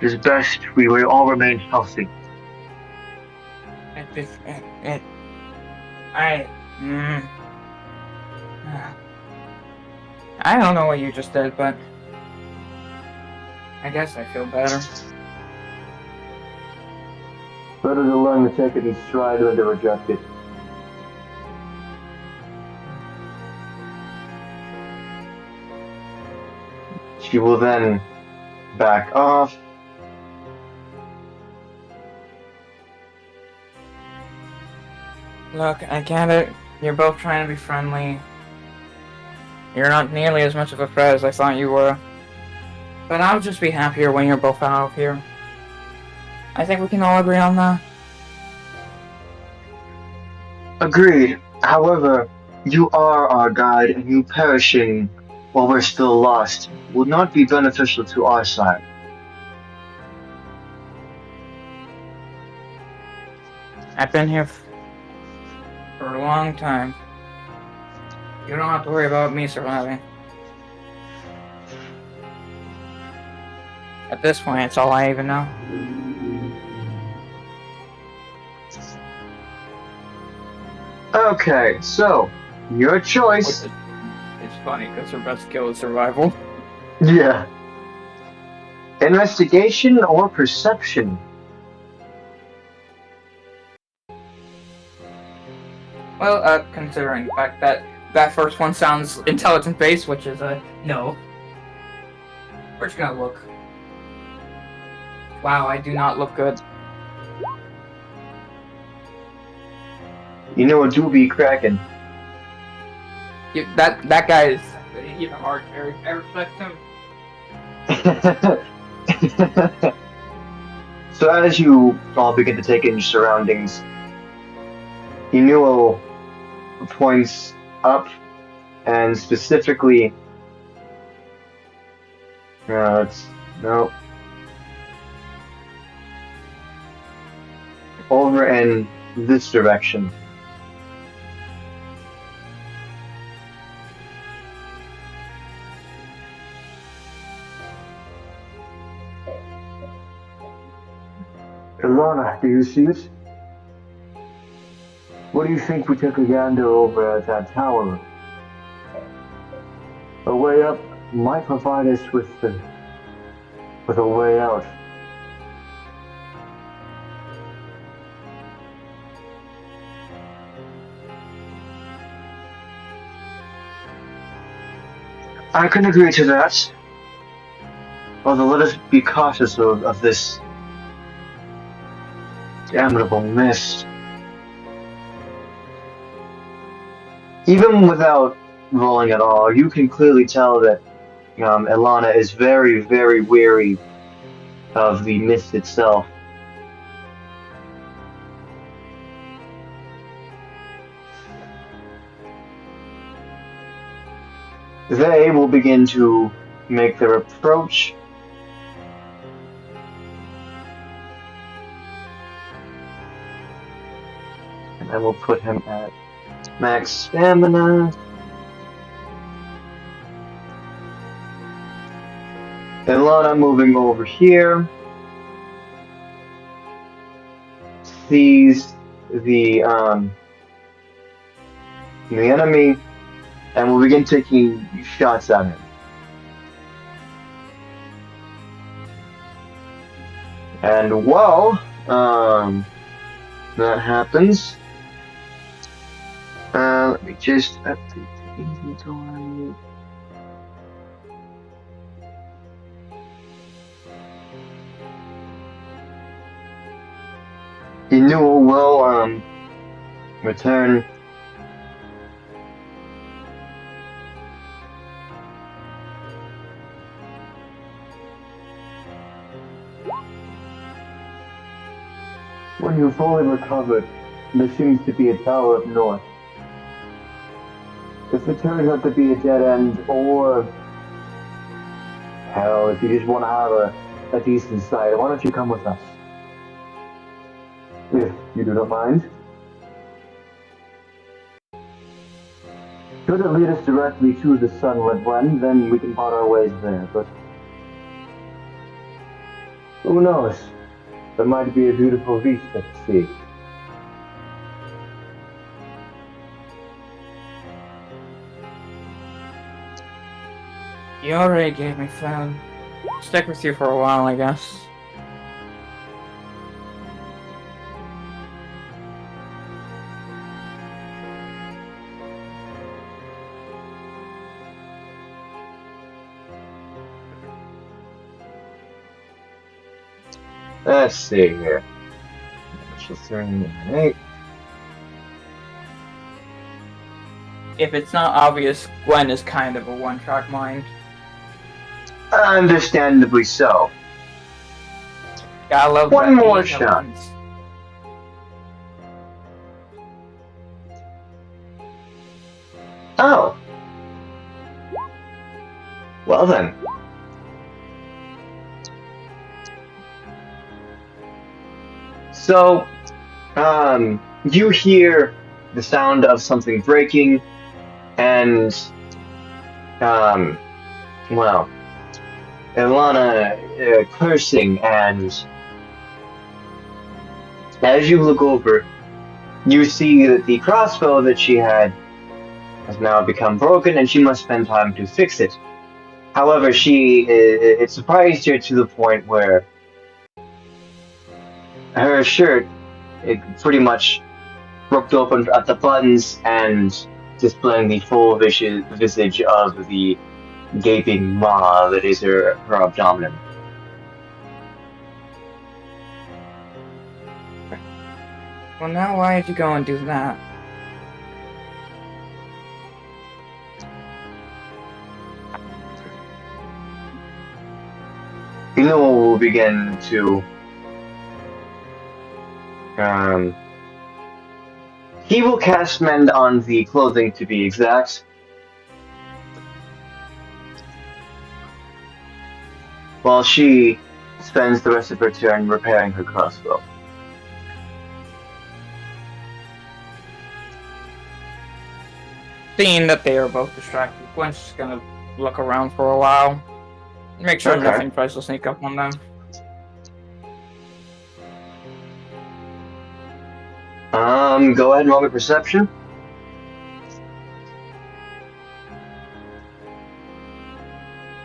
It is best we will all remain healthy. I. I don't know what you just did, but I guess I feel better. Better to learn to take it in stride than to reject it. She will then back off. Look, I get it. You're both trying to be friendly. You're not nearly as much of a threat as I thought you were. But I'll just be happier when you're both out of here. I think we can all agree on that. Agreed. However, you are our guide, and you perishing while we're still lost will not be beneficial to our side. I've been here for a long time. You don't have to worry about me surviving. At this point, it's all I even know. Okay, so, your choice. It's funny, because her best skill is survival. Yeah. Investigation or perception? Well, considering the fact that that first one sounds intelligence-based, which is a no. We're just gonna look. Wow, I do not look good. You know a doobie cracking. That guy is even hard. I respect him. So as you all begin to take in your surroundings, Inuo points up and specifically no over in this direction. Ilana, do you see it? What do you think we took a gander over at that tower? A way up might provide us with a way out. I can agree to that. Although let us be cautious of this damnable mist. Even without rolling at all, you can clearly tell that Ilana is very, very weary of the mist itself. They will begin to make their approach. And I will put him at max stamina. Ilana moving over here sees the enemy and will begin taking shots at him. And while that happens, let me just update the inventory. Inuo will return. When you're fully recovered, there seems to be a tower up north. If it turns out to be a dead end, or hell, if you just want to have a decent sight, why don't you come with us? If you do not mind. Should it lead us directly to the Sunlit Glen, then we can part our ways there, but who knows? There might be a beautiful vista to see. You already gave me food. Stick with you for a while, I guess. Let's see here. Hey. If it's not obvious, Gwen is kind of a one-track mind. Understandably so. Gotta love One that more detail shot. ones. Oh. Well then. So, you hear the sound of something breaking, and, well, Ilana cursing, and as you look over, you see that the crossbow that she had has now become broken, and she must spend time to fix it. However, it surprised her to the point where her shirt, it pretty much ripped open at the buttons and displaying the full visage of the gaping maw that is her abdomen. Well, now why did you go and do that? Ino will begin to he will cast mend on the clothing, to be exact. While she spends the rest of her turn repairing her crossbow. Seeing that they are both distracted, Gwen's just gonna look around for a while. Make sure Okay. nothing tries to sneak up on them. Go ahead and roll me perception.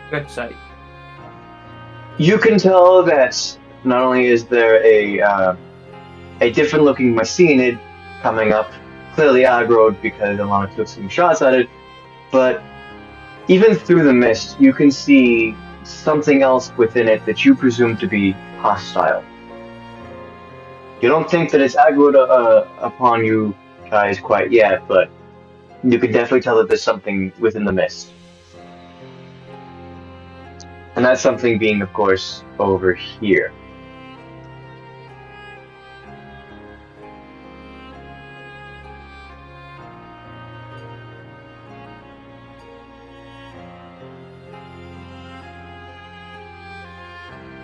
Good sight. You can tell that not only is there a different looking Mycenid coming up, clearly aggroed because Ilana took some shots at it, but even through the mist, you can see something else within it that you presume to be hostile. You don't think that it's aggroed upon you guys quite yet, but you can definitely tell that there's something within the mist. And that something being, of course, over here.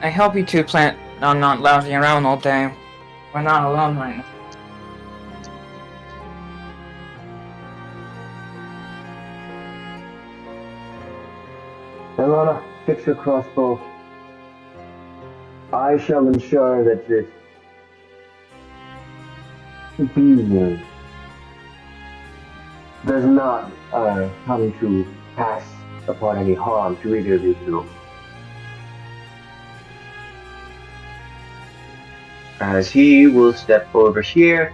I hope you two plan on not lounging around all day. We're not alone right now. Ilana, fix your crossbow. I shall ensure that this being does not come to pass upon any harm to either of you two. As he will step over here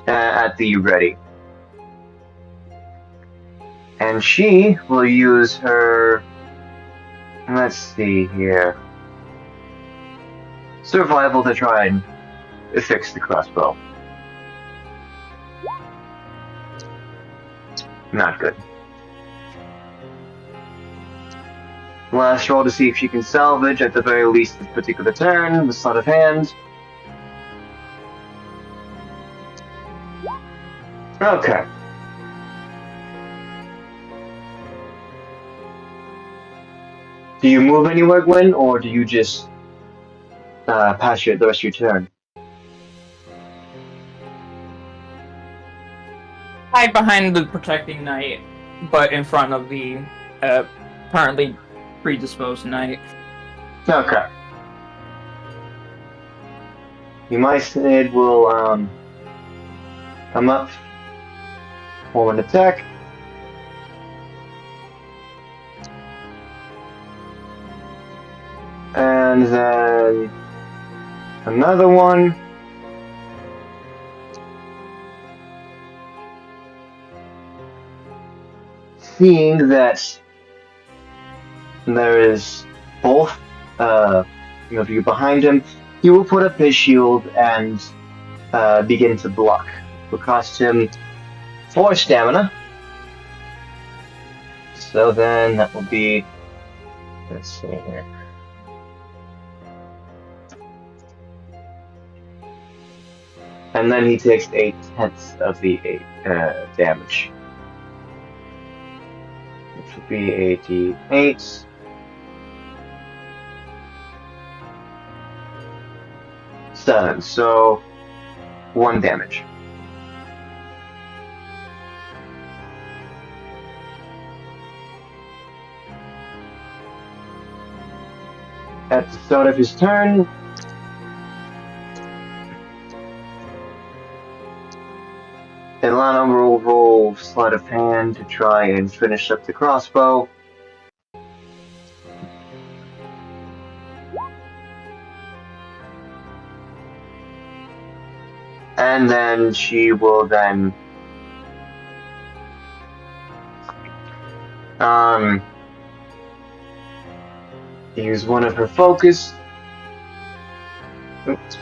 at the ready. And she will use her, let's see here, survival to try and fix the crossbow. Not good. Last roll to see if she can salvage, at the very least, this particular turn, the sleight of hand. Okay. Do you move anywhere, Gwyn, or do you just pass the rest of your turn? Hide behind the protecting knight, but in front of the apparently predisposed knight. Okay. Uneasy will come up, form an attack. And then another one. Seeing that there is both of you behind him, he will put up his shield and begin to block. It will cost him 4 stamina. So then that will be, let's see here. And then he takes 8/10 of the 8 damage. Which would be a d8. Seven, so 1 damage. At the start of his turn, Ilana will roll sleight of hand to try and finish up the crossbow. And then she will then use one of her focus. Oops.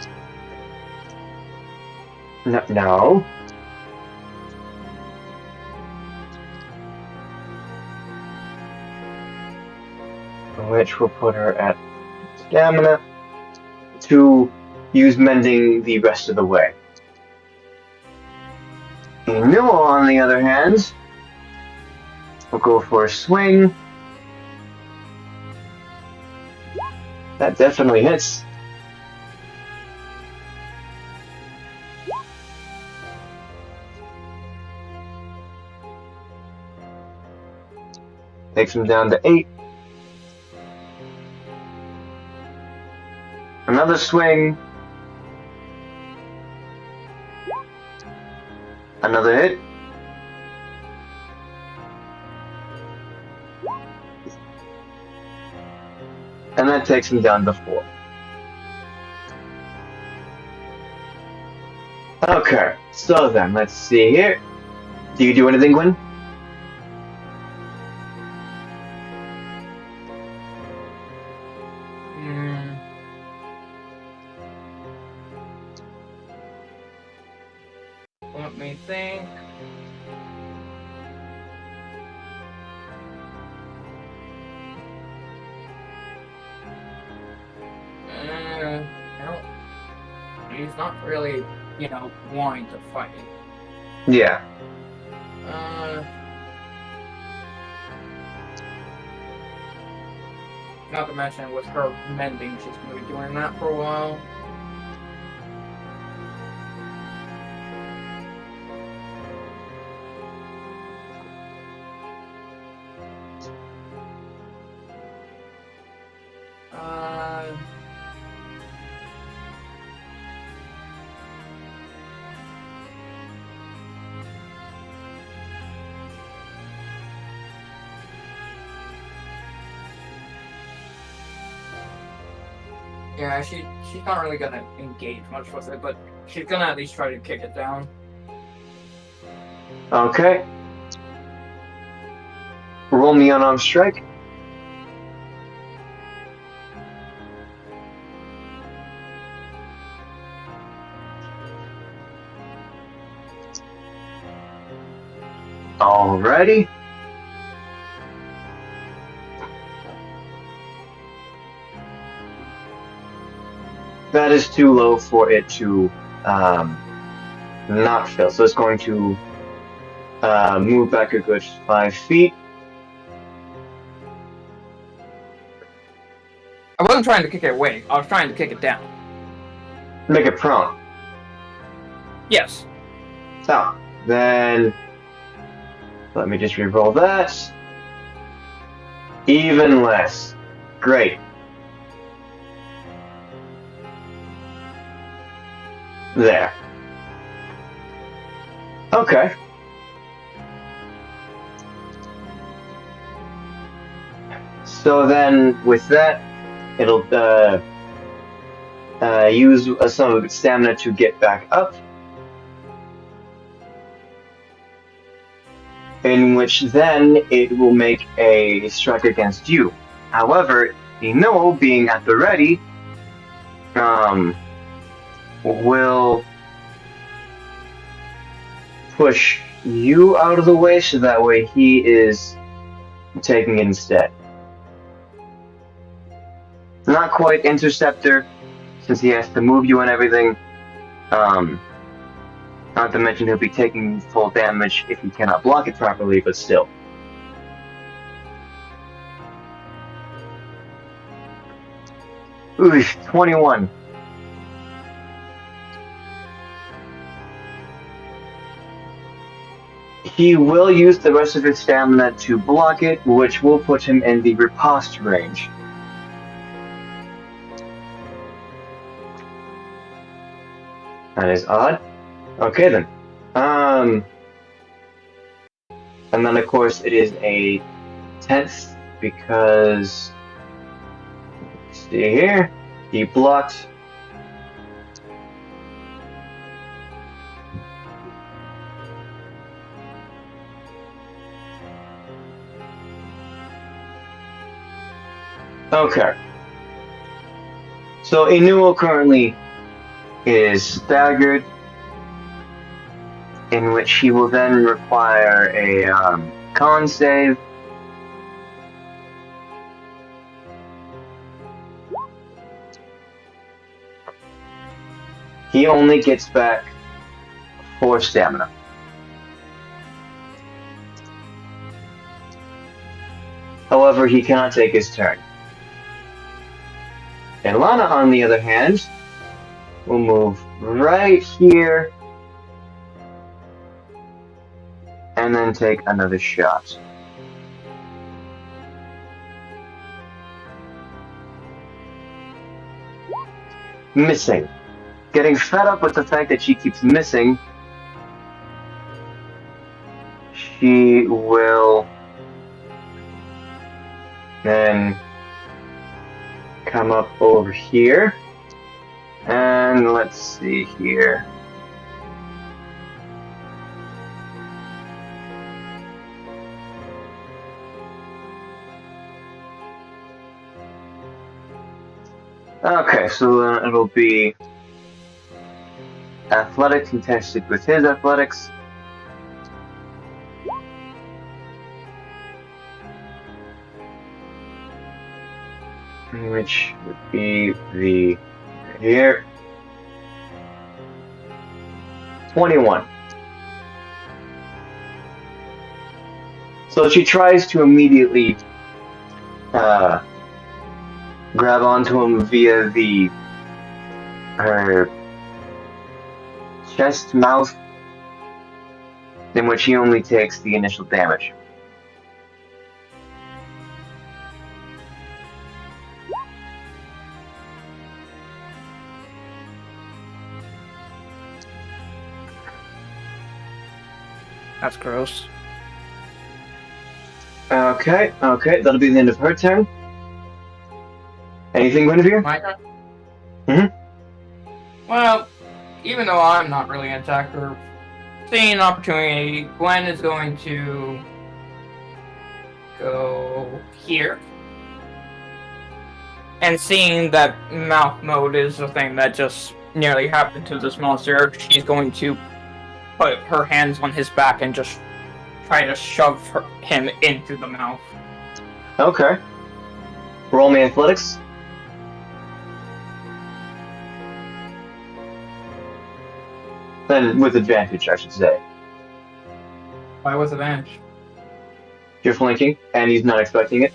No. Which will put her at stamina to use mending the rest of the way. Newell, on the other hand, will go for a swing. That definitely hits. Takes him down to 8. Another swing. Another hit. And that takes him down to 4. Okay, so then, let's see here. Do you do anything, Gwyn? Let me think. He's not really, wanting to fight. Yeah. Not to mention with her mending, she's going to be doing that for a while. Yeah, she's not really gonna engage much with it, but she's gonna at least try to kick it down. Okay. Roll me unarmed strike. Alrighty. That is too low for it to not fail, so it's going to Move back a good 5 feet. I wasn't trying to kick it away. I was trying to kick it down. Make it prone. Yes. So, then let me just re-roll that. Even less. Great. There. Okay. So then, with that, it'll use some of its stamina to get back up. In which then it will make a strike against you. However, Ino, being at the ready, will push you out of the way so that way he is taking it instead. Not quite interceptor, since he has to move you and everything. Not to mention he'll be taking full damage if he cannot block it properly, but still. Ooh, 21. He will use the rest of his stamina to block it, which will put him in the riposte range. That is odd. Okay then. And then of course it is a 10th because, let's see here, he blocked. Okay. So Inuo currently is staggered, in which he will then require a con save. He only gets back 4 stamina. However, he cannot take his turn. And Lana, on the other hand, will move right here and then take another shot. Missing. Getting fed up with the fact that she keeps missing, she will then come up over here. And let's see here. Okay, so then it'll be athletics contested with his athletics. Which would be the here 21. So she tries to immediately grab onto him via her chest mouth, in which he only takes the initial damage. That's gross. Okay, that'll be the end of her turn. Anything, Guinevere? My turn? Mm-hmm. Well, even though I'm not really an attacker, seeing an opportunity, Gwen is going to go here. And seeing that mouth mode is the thing that just nearly happened to this monster, she's going to put her hands on his back and just try to shove him into the mouth. Okay. Roll me athletics. Then with advantage, I should say. Why was advantage? You're flanking, and he's not expecting it.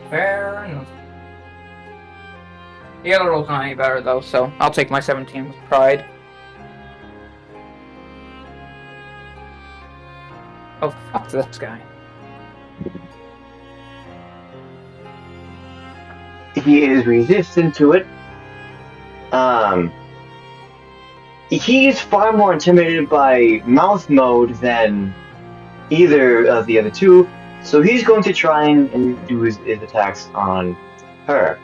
Fair enough. The other roll's not any better though, so I'll take my 17 with pride. Oh, fuck this guy. He is resistant to it. He's far more intimidated by mouth mode than either of the other two, so he's going to try and do his attacks on her.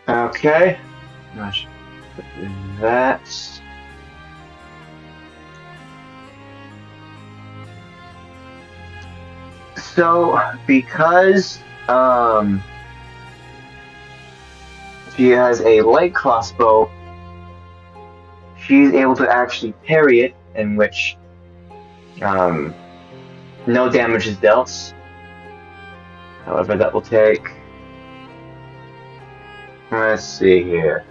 Okay. Let's put that. So, because she has a light crossbow, she's able to actually parry it, in which no damage is dealt. However, that will take. Let's see here.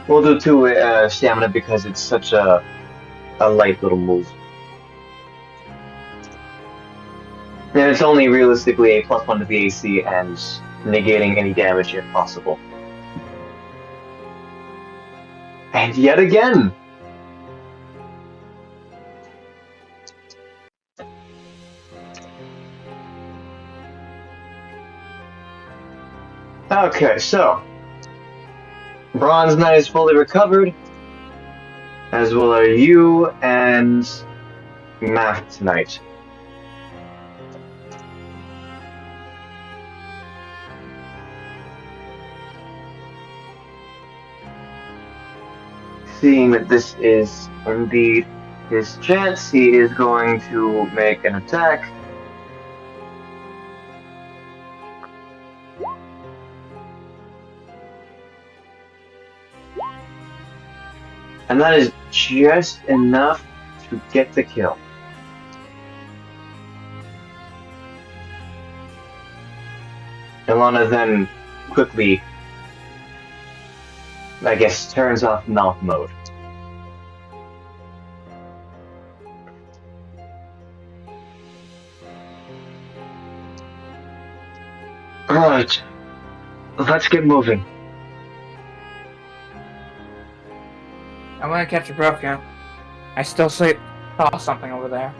We'll do 2 stamina because it's such a light little move. And it's only realistically a +1 to the AC and negating any damage if possible. And yet again! Okay, so Bronze Knight is fully recovered, as well are you and Math Knight. Seeing that this is indeed his chance, he is going to make an attack. And that is just enough to get the kill. Ilana then quickly, I guess, turns off mouth mode. Alright, let's get moving. I'm gonna catch your breath, yeah. I still saw something over there.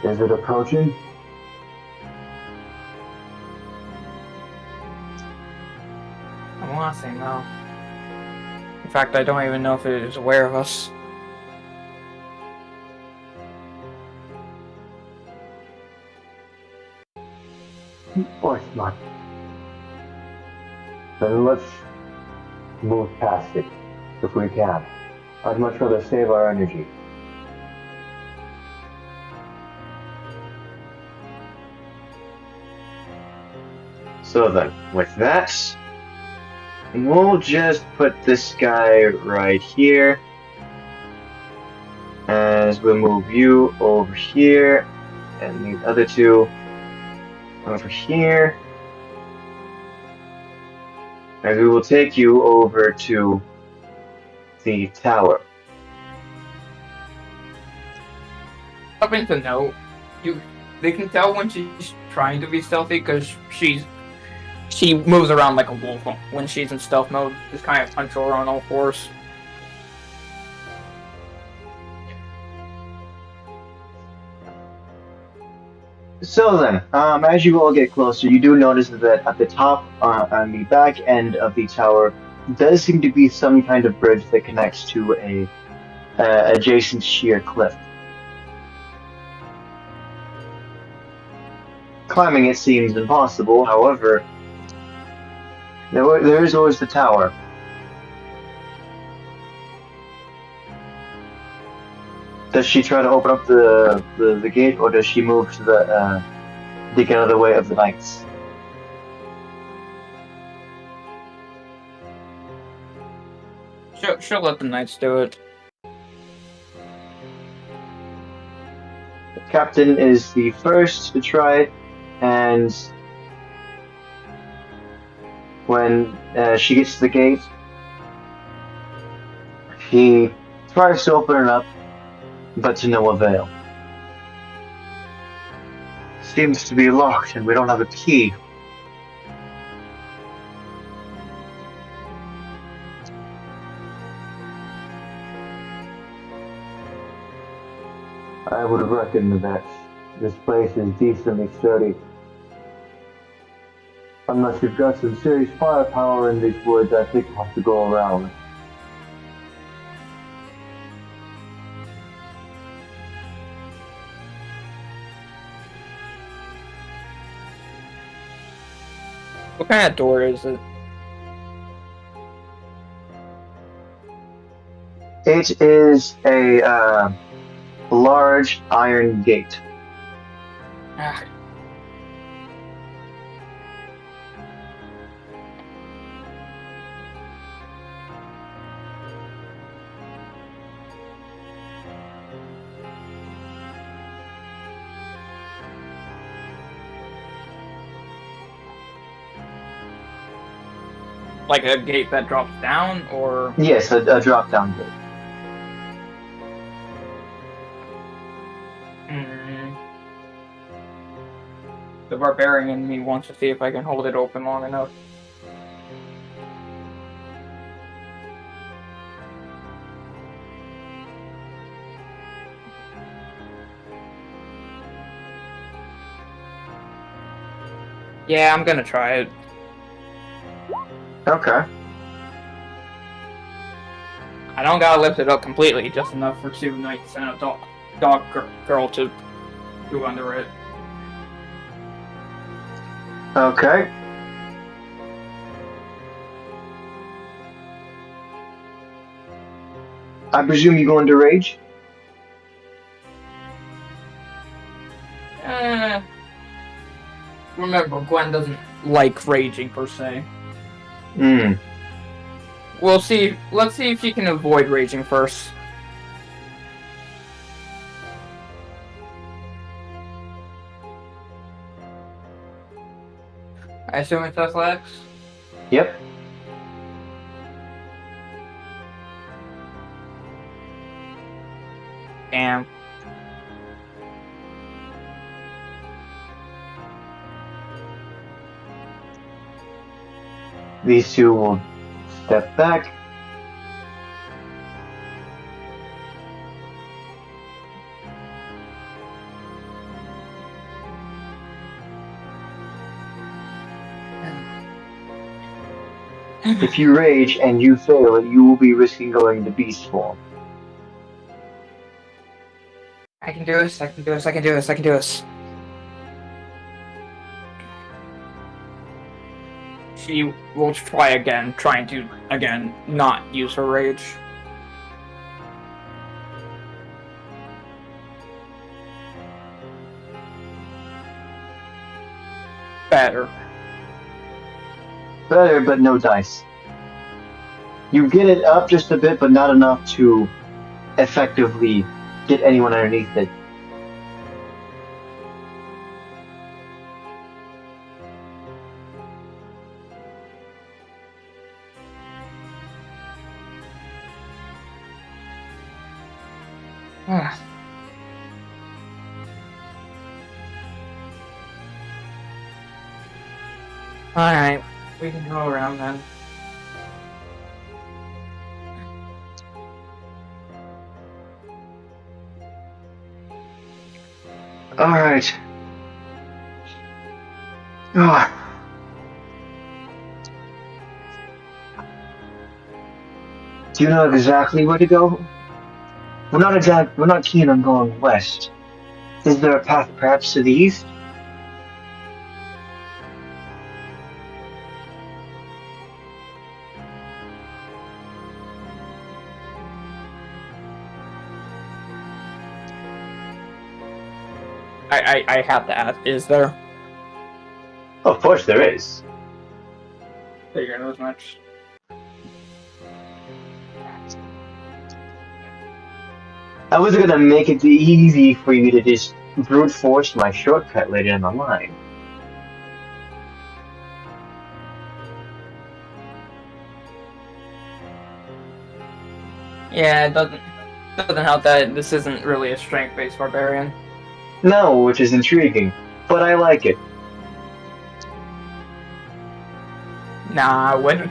Is it approaching? I wanna say no. In fact, I don't even know if it is aware of us. Of course not. Then let's move past it, if we can. I'd much rather save our energy. So then, with that, we'll just put this guy right here. As we move you over here, and the other two over here. And we will take you over to the tower. Something to note, they can tell when she's trying to be stealthy because she moves around like a wolf when she's in stealth mode. Just kind of punch her on all fours. So then, as you all get closer, you do notice that at the top, on the back end of the tower, does seem to be some kind of bridge that connects to a adjacent sheer cliff. Climbing it seems impossible, however, there is always the tower. Does she try to open up the gate, or does she move to the get out of the way of the knights? She'll let the knights do it. Captain is the first to try it, and when she gets to the gate, she tries to open it up, but to no avail. Seems to be locked, and we don't have a key. I would reckon that this place is decently sturdy. Unless you've got some serious firepower in these woods, I think we'll have to go around. What kind of door is it? It is a large iron gate. Ah. Like a gate that drops down, or Yes, a drop-down gate. The barbarian in me wants to see if I can hold it open long enough. Yeah, I'm gonna try it. Okay. I don't gotta lift it up completely, just enough for 2 knights and a dog girl to go under it. Okay. I presume you go into rage? Remember, Gwen doesn't like raging per se. Hmm. We'll see. Let's see if she can avoid raging first. I assume it's athletics? Yep. Damn. These two will step back. If you rage and you fail, you will be risking going to beast form. I can do this, I can do this, I can do this, I can do this. She will try again, trying to, again, not use her rage. Better. Better, but no dice. You get it up just a bit, but not enough to effectively get anyone underneath it. Alright, we can go around then. Alright. Do you know exactly where to go? We're not keen on going west. Is there a path perhaps to the east? I have to ask, is there? Of course there is. Figuring as much. I was gonna make it easy for you to just brute forced my shortcut later in the line. Yeah, it doesn't help that this isn't really a strength-based barbarian. No, which is intriguing, but I like it. Nah, what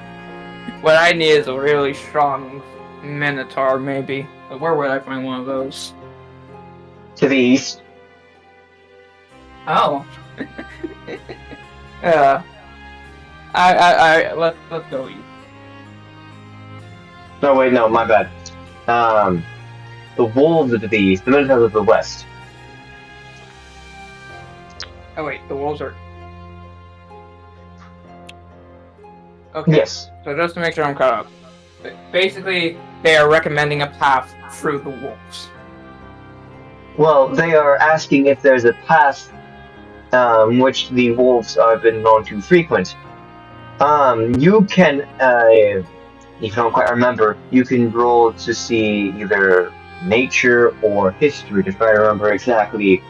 I need is a really strong minotaur, maybe. But where would I find one of those? To the east. Oh. Let's go eat. No, wait, no, my bad. The wolves are to the east, the minotaurs are to the west. Oh wait, the wolves are. Okay. Yes. So just to make sure I'm caught up, basically they are recommending a path through the wolves. Well, they are asking if there's a path which the wolves have been known to frequent. You can, if you don't quite remember, you can roll to see either nature or history to try to remember exactly.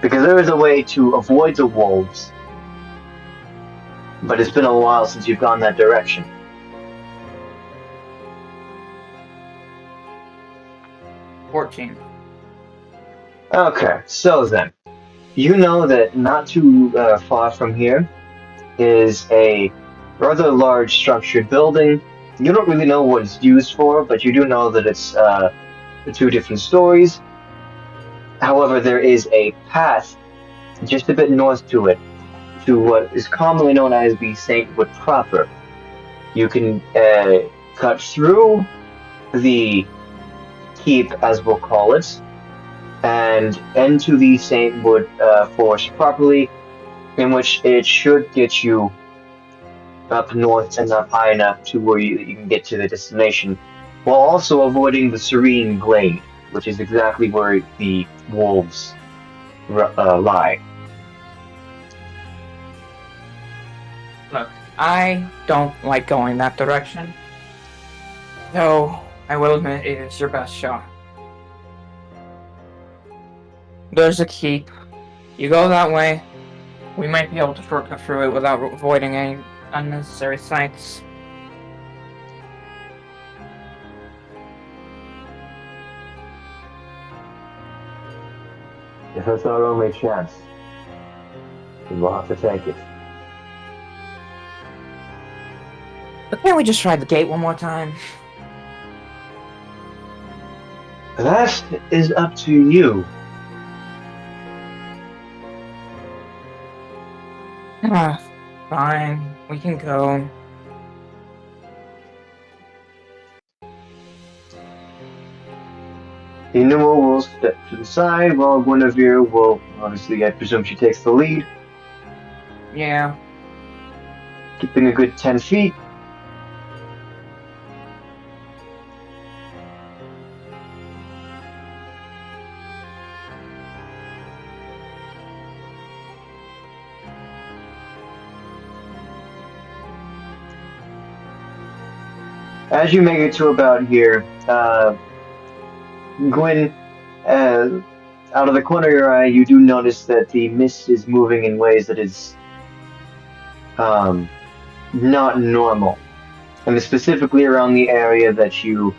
Because there is a way to avoid the wolves, but it's been a while since you've gone that direction. 14. Okay, so then, you know that not too far from here is a rather large structured building. You don't really know what it's used for, but you do know that it's two different stories. However, there is a path just a bit north to it, to what is commonly known as the Saintwood proper. You can cut through the keep, as we'll call it, and into the Saintwood Forest properly, in which it should get you up north and up high enough to where you can get to the destination, while also avoiding the serene glade, which is exactly where the wolves lie. Look, I don't like going that direction. Though, I will admit it is your best shot. There's a keep. You go that way, we might be able to shortcut through it without avoiding any unnecessary sights. If it's our only chance, then we'll have to take it. But can't we just try the gate one more time? That is up to you. Ah, fine. We can go. Inumo will step to the side while Guinevere will, obviously, I presume she takes the lead, Yeah. keeping a good 10 feet. As you make it to about here, Gwyn, out of the corner of your eye, you do notice that the mist is moving in ways that is not normal. And it's specifically around the area that you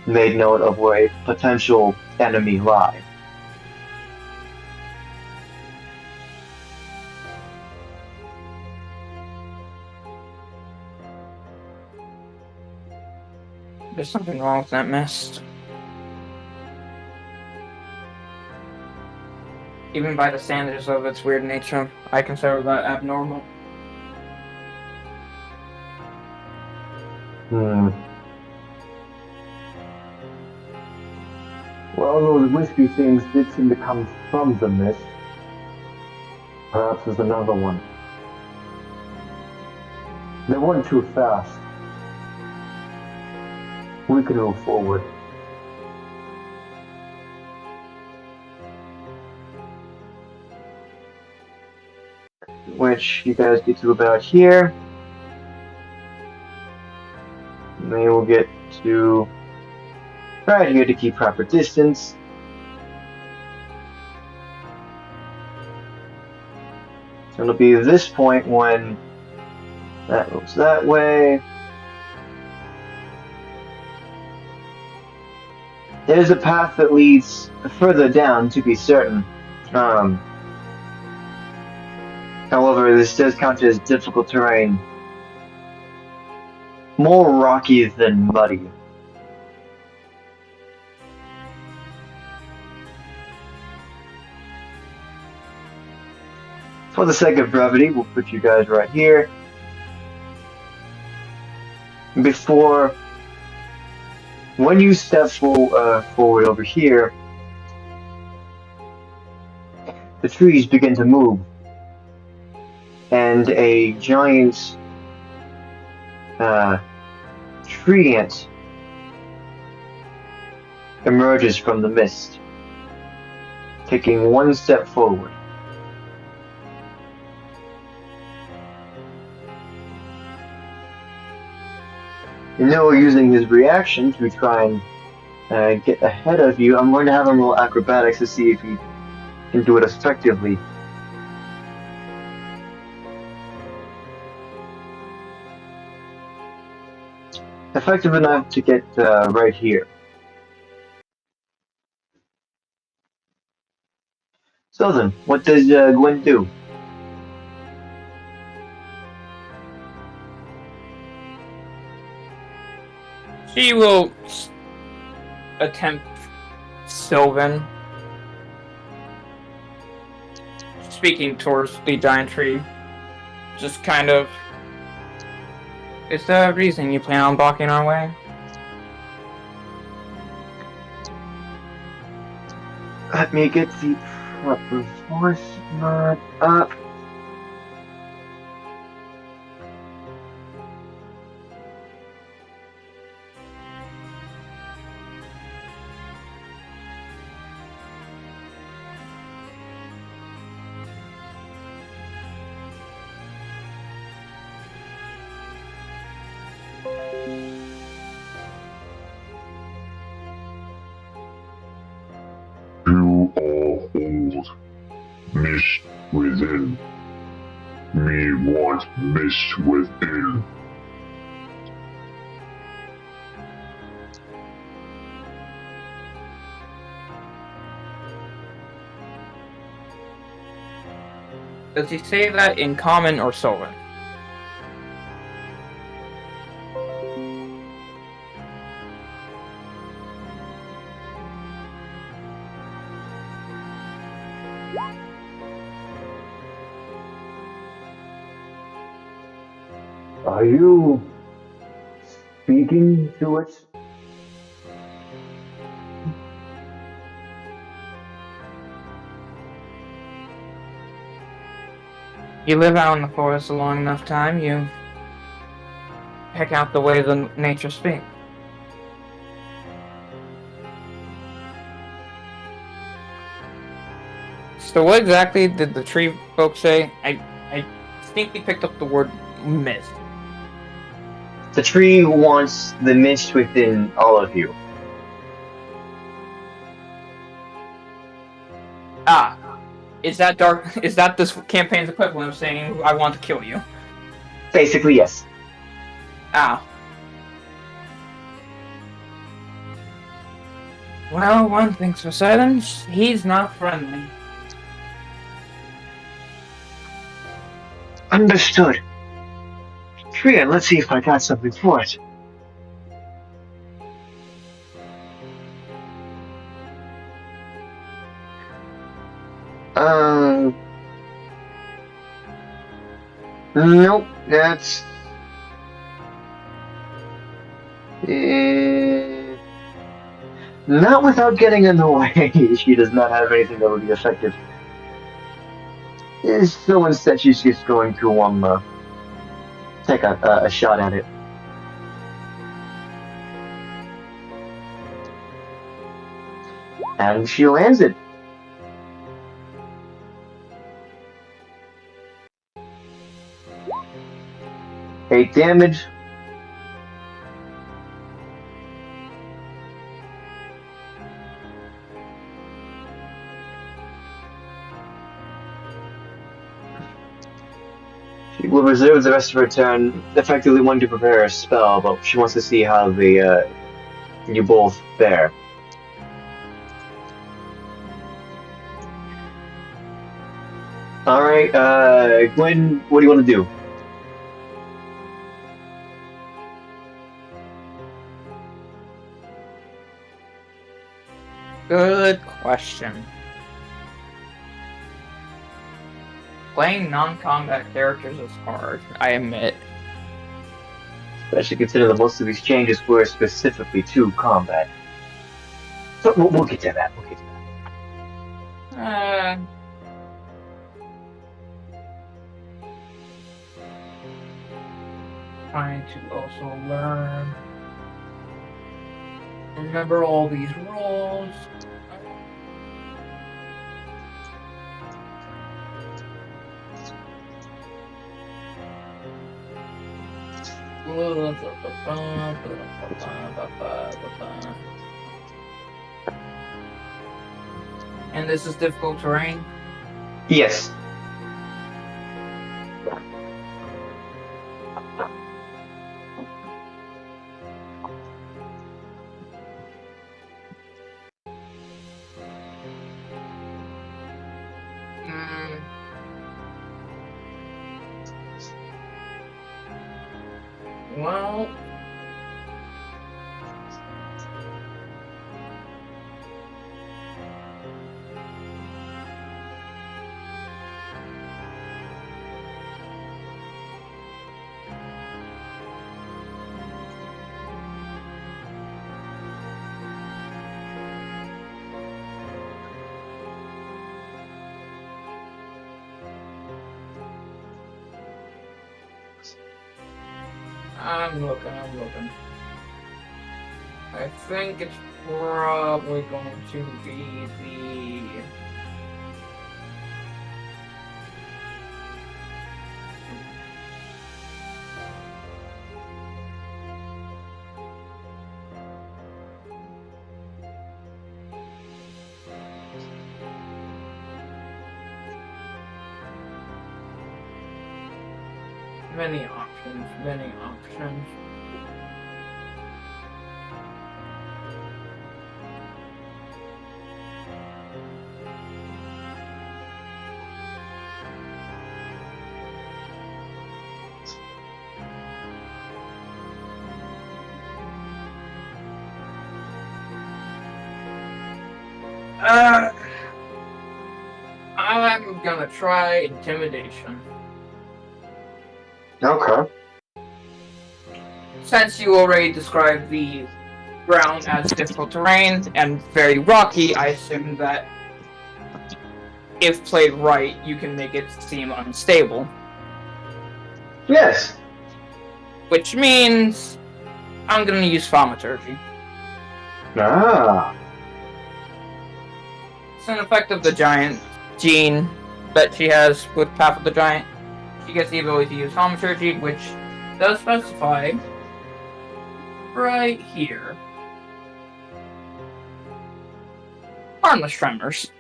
made note of where a potential enemy lie. There's something wrong with that mist. Even by the standards of its weird nature, I consider that abnormal. Well, those wispy things did seem to come from the mist. Perhaps there's another one. They weren't too fast. We can move forward. Which you guys get to about here. And then we'll get to right here to keep proper distance. It'll be this point when that goes that way. There's a path that leads further down, to be certain. However, this does count as difficult terrain. More rocky than muddy. For the sake of brevity, we'll put you guys right here. When you step forward over here, the trees begin to move, and a giant tree ant emerges from the mist, taking one step forward. And Noah, using his reaction to try and get ahead of you, I'm going to have him roll acrobatics to see if he can do it effectively. Effective enough to get right here. So then, what does Gwyn do? She will attempt Sylvan. Speaking towards the giant tree. Just kind of... Is there a reason you plan on blocking our way? Let me get the proper force mod up. You all hold mist within. Me want mist within. Does he say that in common or Sylvan? Are you speaking to it? You live out in the forest a long enough time, you pick out the way the nature speaks. So what exactly did the tree folks say? I distinctly picked up the word mist. The tree wants the mist within all of you. Ah, is that dark? Is that this campaign's equivalent of saying I want to kill you? Basically, yes. Ah. Well, one thing's for certain, he's not friendly. Understood. Trian, let's see if I got something for it. Nope, that's... Not without getting in the way. She does not have anything that would be effective. So instead, she's just going to take a shot at it. And she lands it. Eight damage. reserves the rest of her turn, effectively wanting to prepare a spell, but she wants to see how you both fare. Alright, Gwyn, what do you want to do? Good question. Playing non-combat characters is hard, I admit. Especially considering that most of these changes were specifically to combat. So we'll get to that. We'll get to that. Trying to also learn. Remember all these rules. And this is difficult terrain? Yes. Well, I'm looking. I think it's probably going to be the... Many options. I'm gonna try intimidation. Okay. Since you already described the ground as difficult terrain and very rocky, I assume that if played right, you can make it seem unstable. Yes. Which means I'm gonna use thaumaturgy. Ah. It's an effect of the giant gene that she has with Path of the Giant. She gets the ability to use thaumaturgy, which does specify right here. Harmless tremors.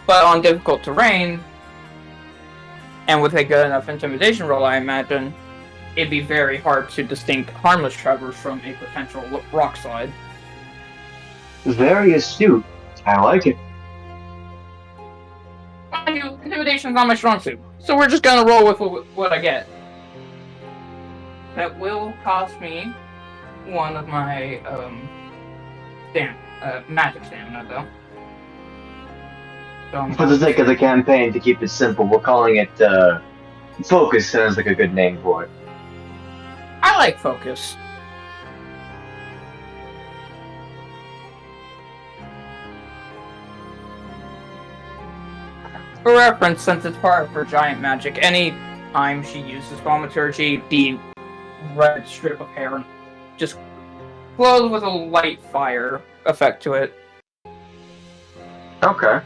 But on difficult terrain, and with a good enough intimidation roll, I imagine, it'd be very hard to distinct harmless tremors from a potential rock slide. Very astute. I like it. Intimidation's not my strong suit, so we're just gonna roll with what I get. That will cost me one of my magic stamina, though. So For the sake of the campaign, to keep it simple, we're calling it Focus. Sounds like a good name for it. I like focus. For reference, since it's part of her giant magic, any time she uses thaumaturgy, the red strip of hair just glows with a light fire effect to it. Okay.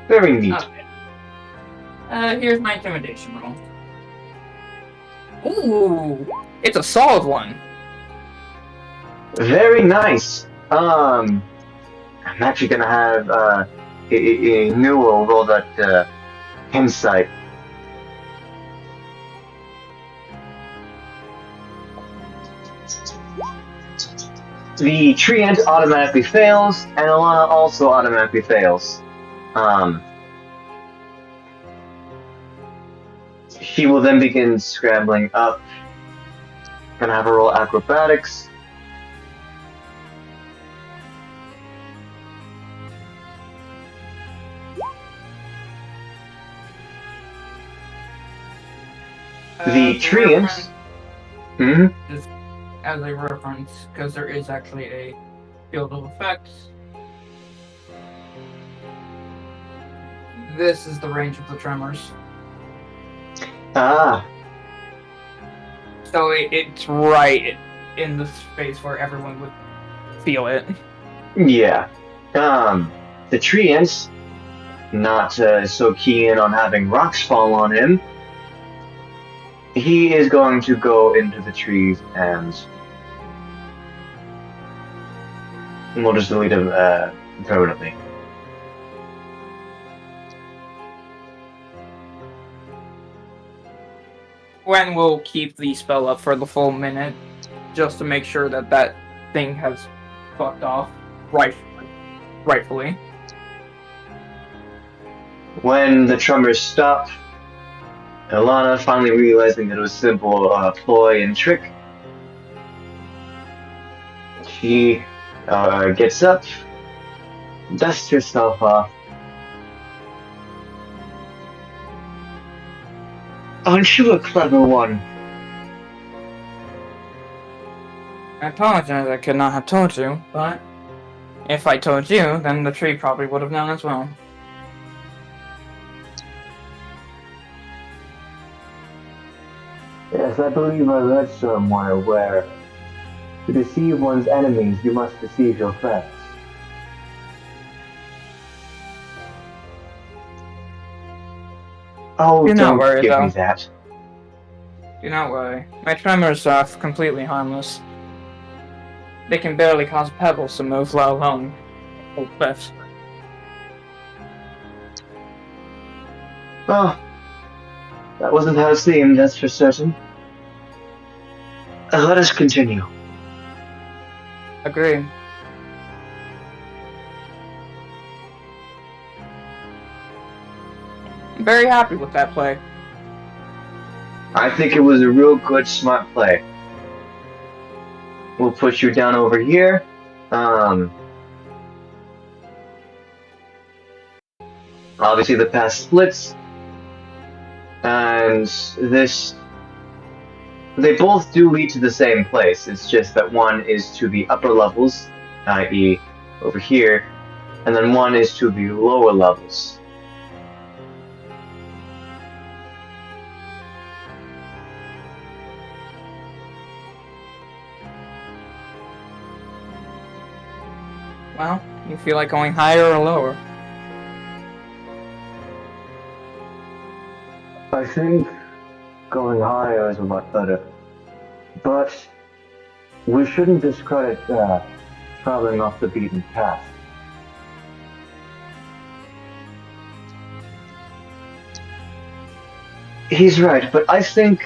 Very neat. Okay. Here's my intimidation roll. Ooh, it's a solid one. Very nice. I'm actually gonna have Newell roll that Insight. The treant automatically fails, and Alana also automatically fails. She will then begin scrambling up. Gonna have her roll acrobatics. The treants. As a reference, because there is actually a field of effects. This is the range of the tremors. Ah. So it's right in the space where everyone would feel it. Yeah. The treants, not so keen on having rocks fall on him. He is going to go into the trees and we'll just delete him permanently. Gwen will keep the spell up for the full minute, just to make sure that that thing has fucked off rightfully. When the tremors stop, Alana, finally realizing that it was simple ploy and trick, she gets up, dusts herself off. Aren't you a clever one? I apologize, I could not have told you, but if I told you, then the tree probably would have known as well. Yes, I believe I read somewhere where to deceive one's enemies, you must deceive your friends. Oh, Do not don't worry, give me though. that. Do not worry. My tremors are completely harmless. They can barely cause pebbles to move, let alone whole cliffs. Well, that wasn't how it seemed, that's for certain. Let us continue. Agreed. I'm very happy with that play. I think it was a real good, smart play. We'll put you down over here. Obviously the path splits. And this... They both do lead to the same place. It's just that one is to the upper levels, i.e. over here, and then one is to the lower levels. Well, you feel like going higher or lower? I think going higher is a lot better. But we shouldn't discredit traveling off the beaten path. He's right, but I think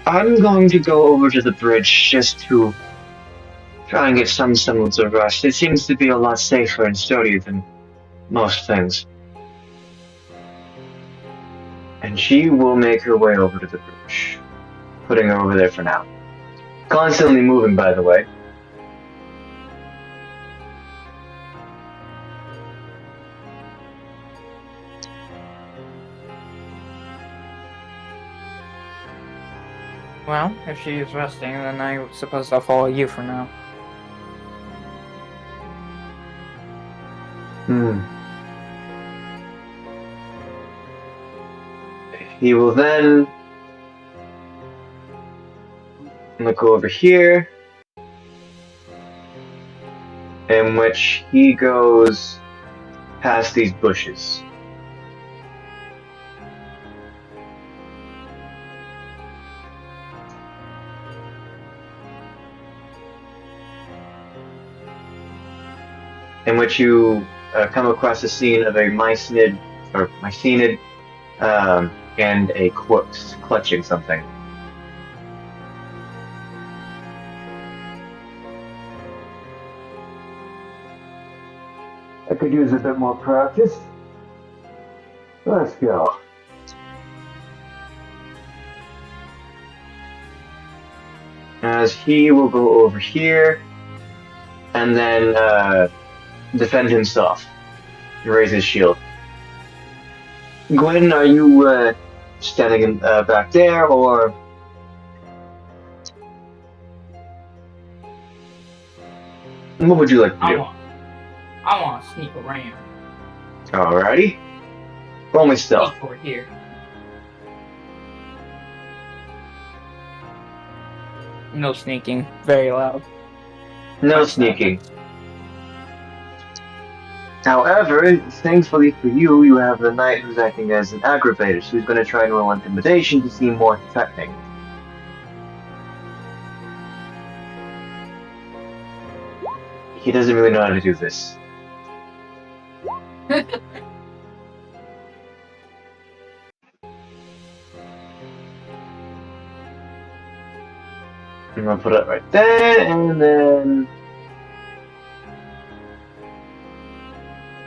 I'm going to go over to the bridge just to try and get some semblance of rest. It seems to be a lot safer and sturdier than most things. And she will make her way over to the bridge, putting her over there for now. Constantly moving, by the way. Well, if she is resting, then I suppose I'll follow you for now. He will then look over here, in which he goes past these bushes. In which you come across a scene of a mycenid and a corpse clutching something. I could use a bit more practice. Let's go. As he will go over here and then defend himself. Raise his shield. Gwyn, are you standing back there, or what would you like to do? I want to sneak around. Alrighty. Roll me stealth. Sneak over here. No sneaking. Very loud. No sneaking. However, thankfully for you, you have the knight who's acting as an aggravator, so he's going to try and roll intimidation to seem more threatening. He doesn't really know how to do this. I'm going to put it right there, and then...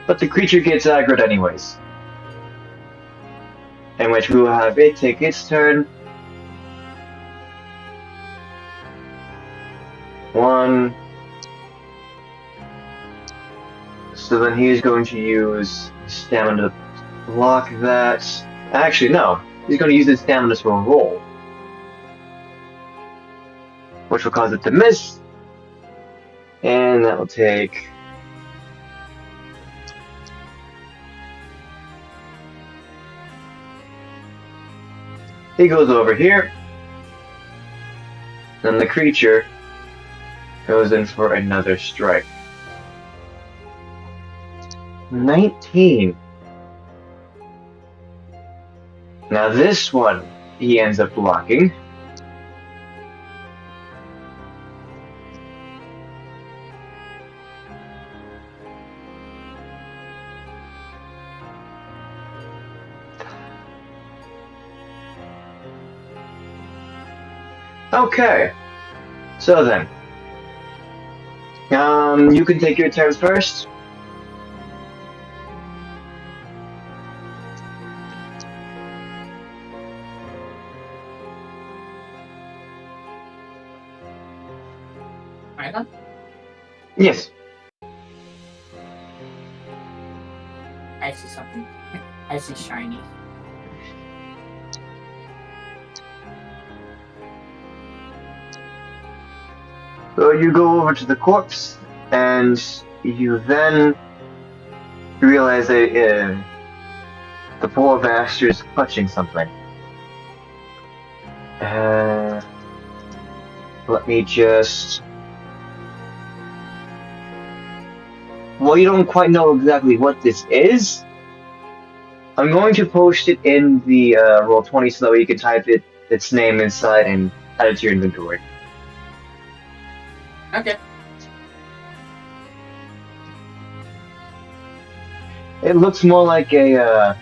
But the creature gets aggroed anyways. In which we will have it take its turn. 1. So then he is going to use stamina to block that. Actually, no. He's going to use his stamina to roll. Which will cause it to miss. And that will take... He goes over here. Then the creature goes in for another strike. 19. Now this one, he ends up blocking. Okay, so then, you can take your turns first. Right on. Yes. I see something. I see shiny. So you go over to the corpse, and you then realize that the poor bastard is clutching something. Let me just... Well, you don't quite know exactly what this is. I'm going to post it in the Roll20 so that way you can type its name inside and add it to your inventory. Okay. It looks more like an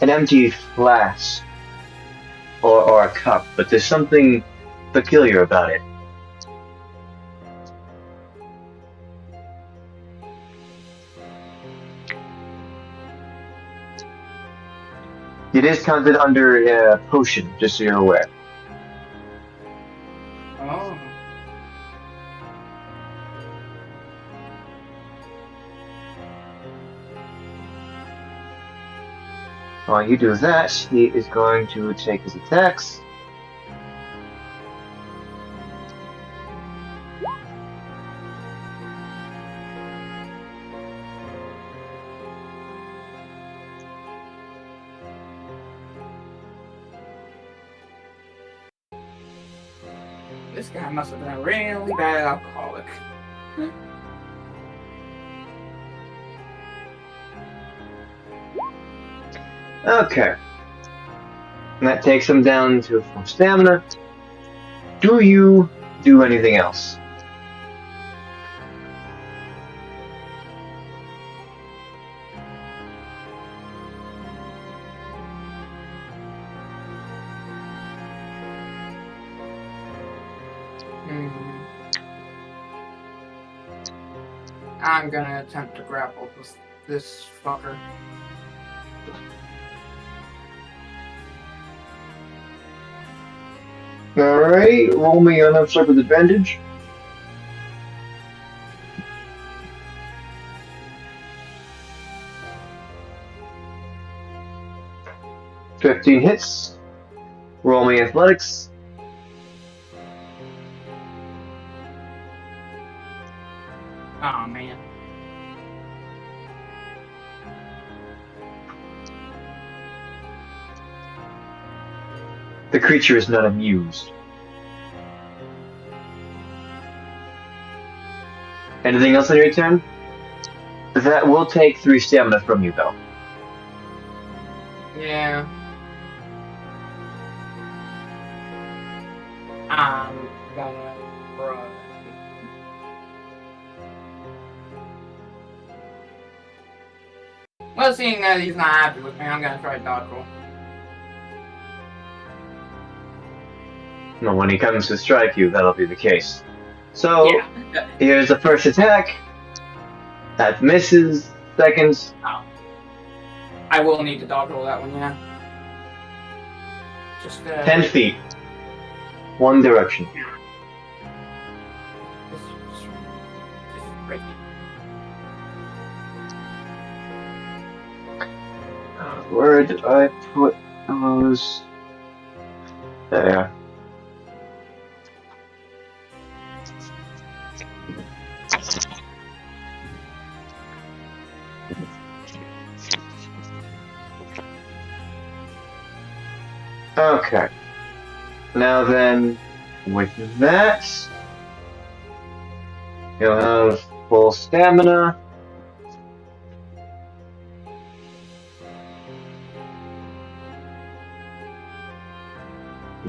empty flask or a cup, but there's something peculiar about it. It is counted under a potion, just so you're aware. Oh. While you do that, he is going to take his attacks. This guy must have been a really bad alcoholic. Okay. And that takes him down to 4 stamina. Do you do anything else? I'm gonna attempt to grapple with this fucker. Alright, roll me another check with advantage. "15 hits. Roll me athletics. Oh man. The creature is not amused. Anything else on your turn? That will take 3 stamina from you, though. Yeah. I'm gonna run. Well, seeing that he's not happy with me, I'm gonna try dodge roll. No, when he comes to strike you, that'll be the case. So, Yeah. here's the first attack. That misses. Second. Oh. I will need to dodge roll that one, yeah. Just 10 feet. One direction. This is right here. Where did I put those? There. Okay. Now then, with that, you'll have full stamina.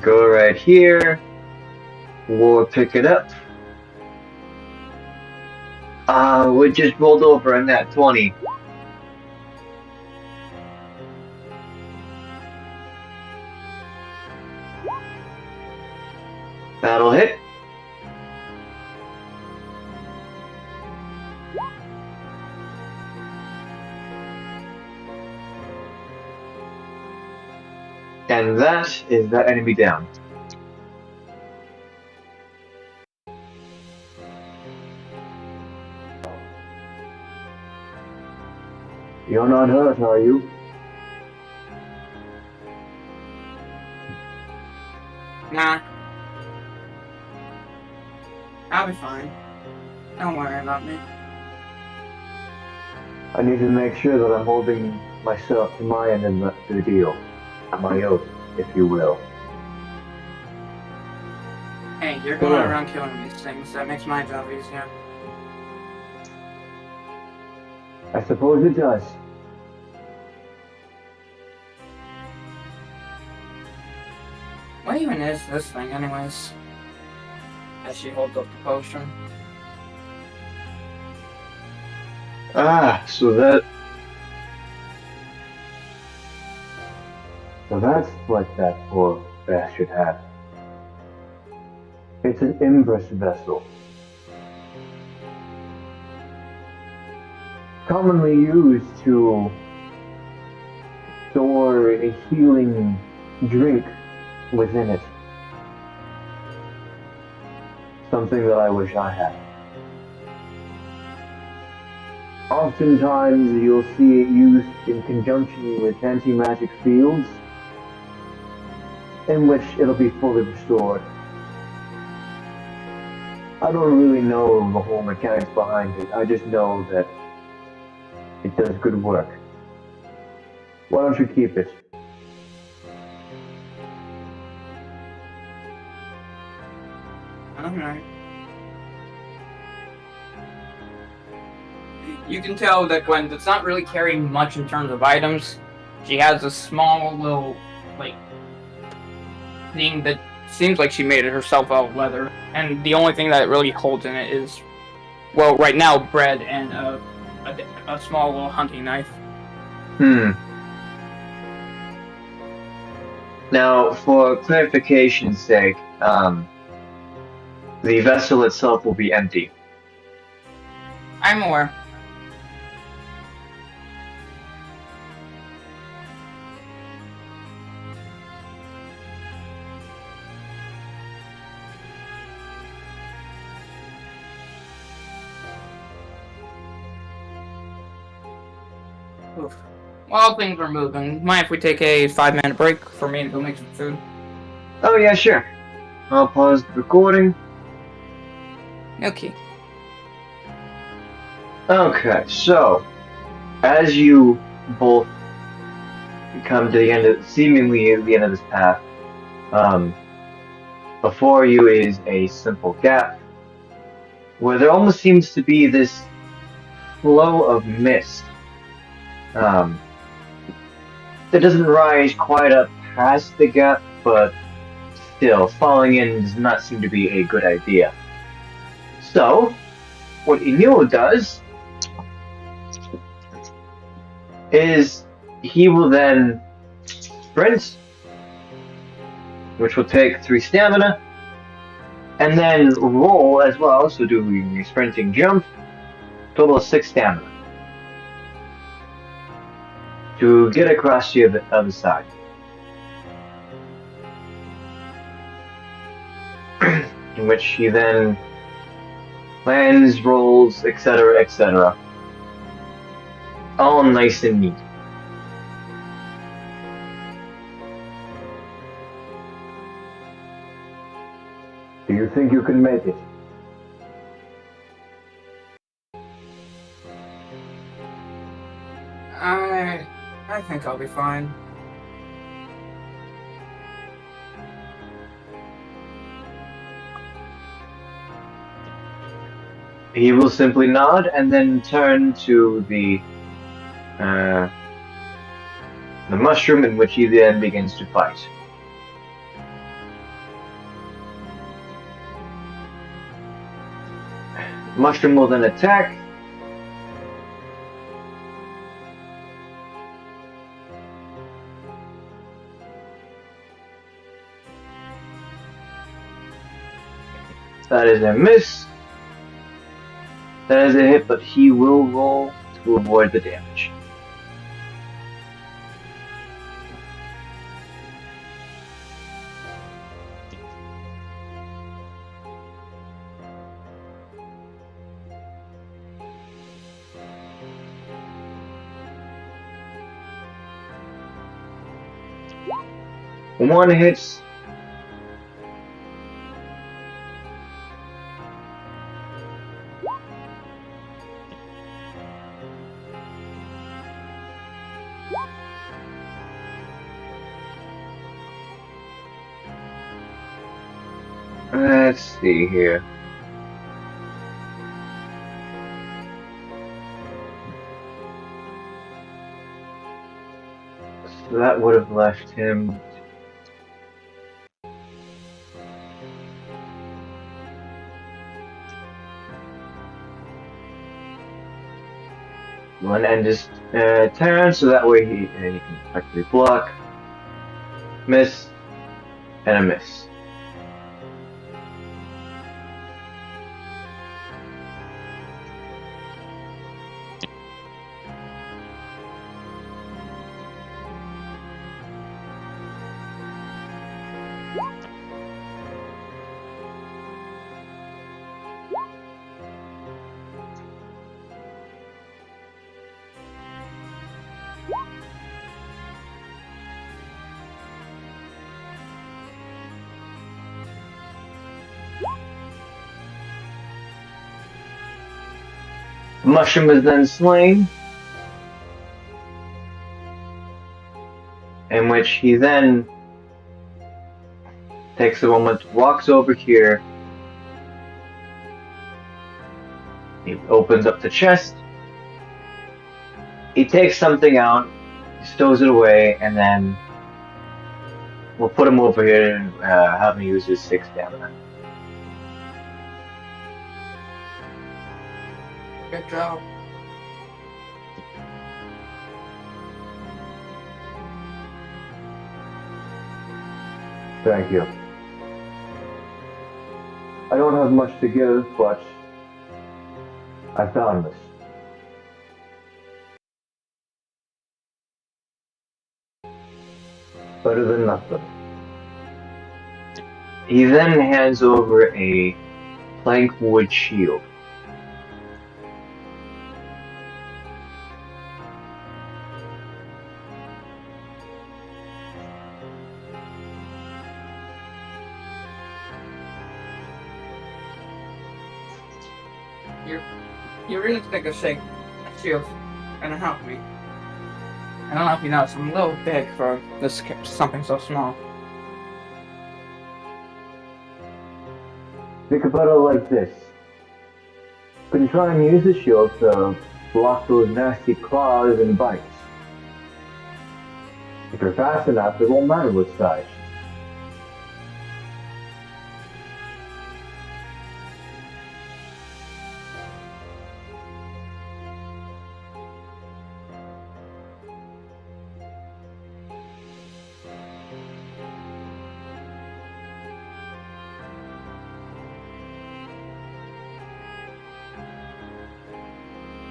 Go right here. We'll pick it up. We just rolled over in that 20. That'll hit. And that is that enemy down. You're not hurt, are you? Nah. I'll be fine. Don't worry about me. I need to make sure that I'm holding myself to my end of the deal. My oath, if you will. Hey, you're going around killing these things. That makes my job easier. I suppose it does. What even is this thing, anyways? As she holds up the potion. Ah, so that's what that poor bastard had. It's an Empress vessel. Commonly used to store a healing drink within it. Something that I wish I had. Oftentimes you'll see it used in conjunction with anti-magic fields, in which it'll be fully restored. I don't really know the whole mechanics behind it, I just know that it does good work. Why don't you keep it? Alright. You can tell that Gwyn does not really carry much in terms of items. She has a small little, like, thing that seems like she made it herself out of leather. And the only thing that it really holds in it is, well, right now, bread and a small little hunting knife. Now, for clarification's sake, the vessel itself will be empty. I'm aware. Oof. While things are moving, mind if we take a 5-minute break for me to go make some food? Oh yeah, sure. I'll pause the recording. Okay. Okay, so as you both come to the end of seemingly the end of this path, um, before you is a simple gap where there almost seems to be this flow of mist that doesn't rise quite up past the gap, but still falling in does not seem to be a good idea. So, what Emil does is he will then sprint, which will take 3 stamina, and then roll as well, so doing a sprinting jump, total of 6 stamina to get across to the other side. In which he then lands, rolls, etc., etc. All nice and neat. Do you think you can make it? I think I'll be fine. He will simply nod and then turn to the mushroom, in which he then begins to fight. Mushroom will then attack. That is a miss. That is a hit, but he will roll to avoid the damage. One hits. Let's see here. So that would have left him. One end his turn, so that way he can effectively block, miss, and a miss. The mushroom is then slain, in which he then takes a moment, walks over here, he opens up the chest, he takes something out, stows it away, and then we'll put him over here and have him use his 6 stamina. Good job. Thank you. I don't have much to give, but I found this. Better than nothing. He then hands over a plank wood shield. You really think a shield's gonna help me? I don't know if you noticed, I'm a little big for this something so small. Think about it like this. You can try and use the shield to block those nasty claws and bites. If you're fast enough, it won't matter what size.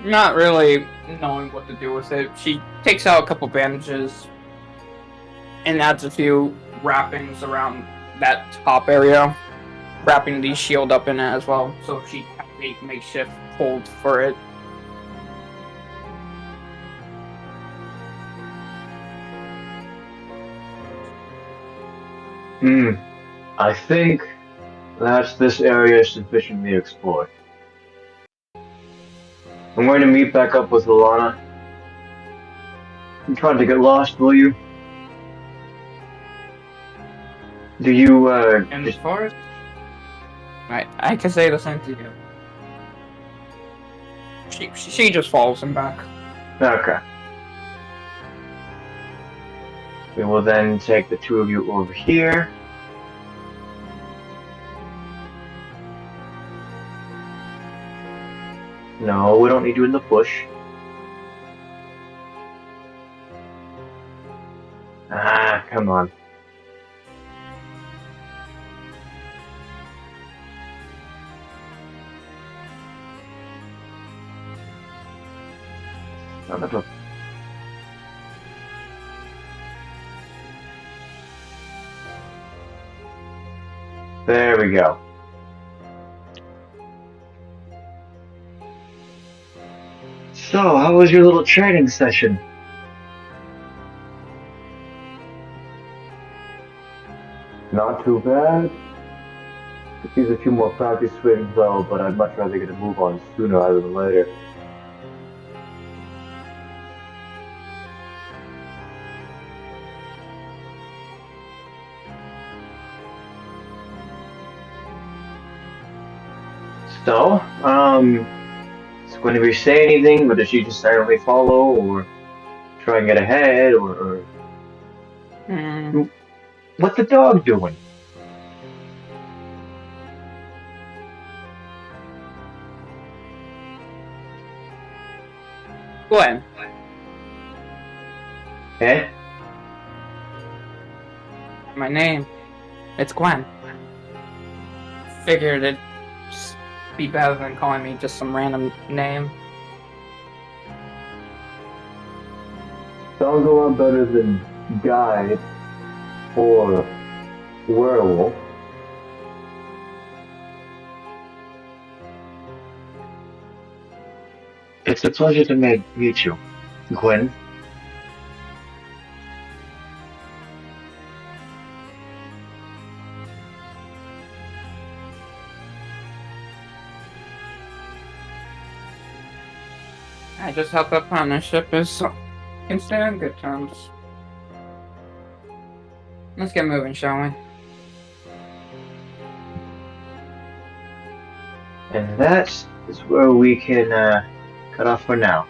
Not really knowing what to do with it, she takes out a couple bandages and adds a few wrappings around that top area, wrapping the shield up in it as well, so she can make makeshift hold for it. I think that's this area is sufficiently explored. I'm going to meet back up with Alana. You tried to get lost, will you? Do you, In the forest? I can say the same to you. She just follows him back. Okay. We will then take the two of you over here. No, we don't need you in the bush. Ah, come on. Son of a... There we go. So, how was your little training session? Not too bad. Could use a few more practice swings though, but I'd much rather get a move on sooner rather than later. So, is Guinevere say anything, but does she just silently follow, or try and get ahead, or what's the dog doing? Gwen. Eh? My name. It's Gwen. Figured it'd be better than calling me just some random name. Sounds a lot better than guide or werewolf. It's a pleasure to meet you, Gwyn. I just hope our partnership can stay on good terms. Let's get moving, shall we? And that is where we can cut off for now.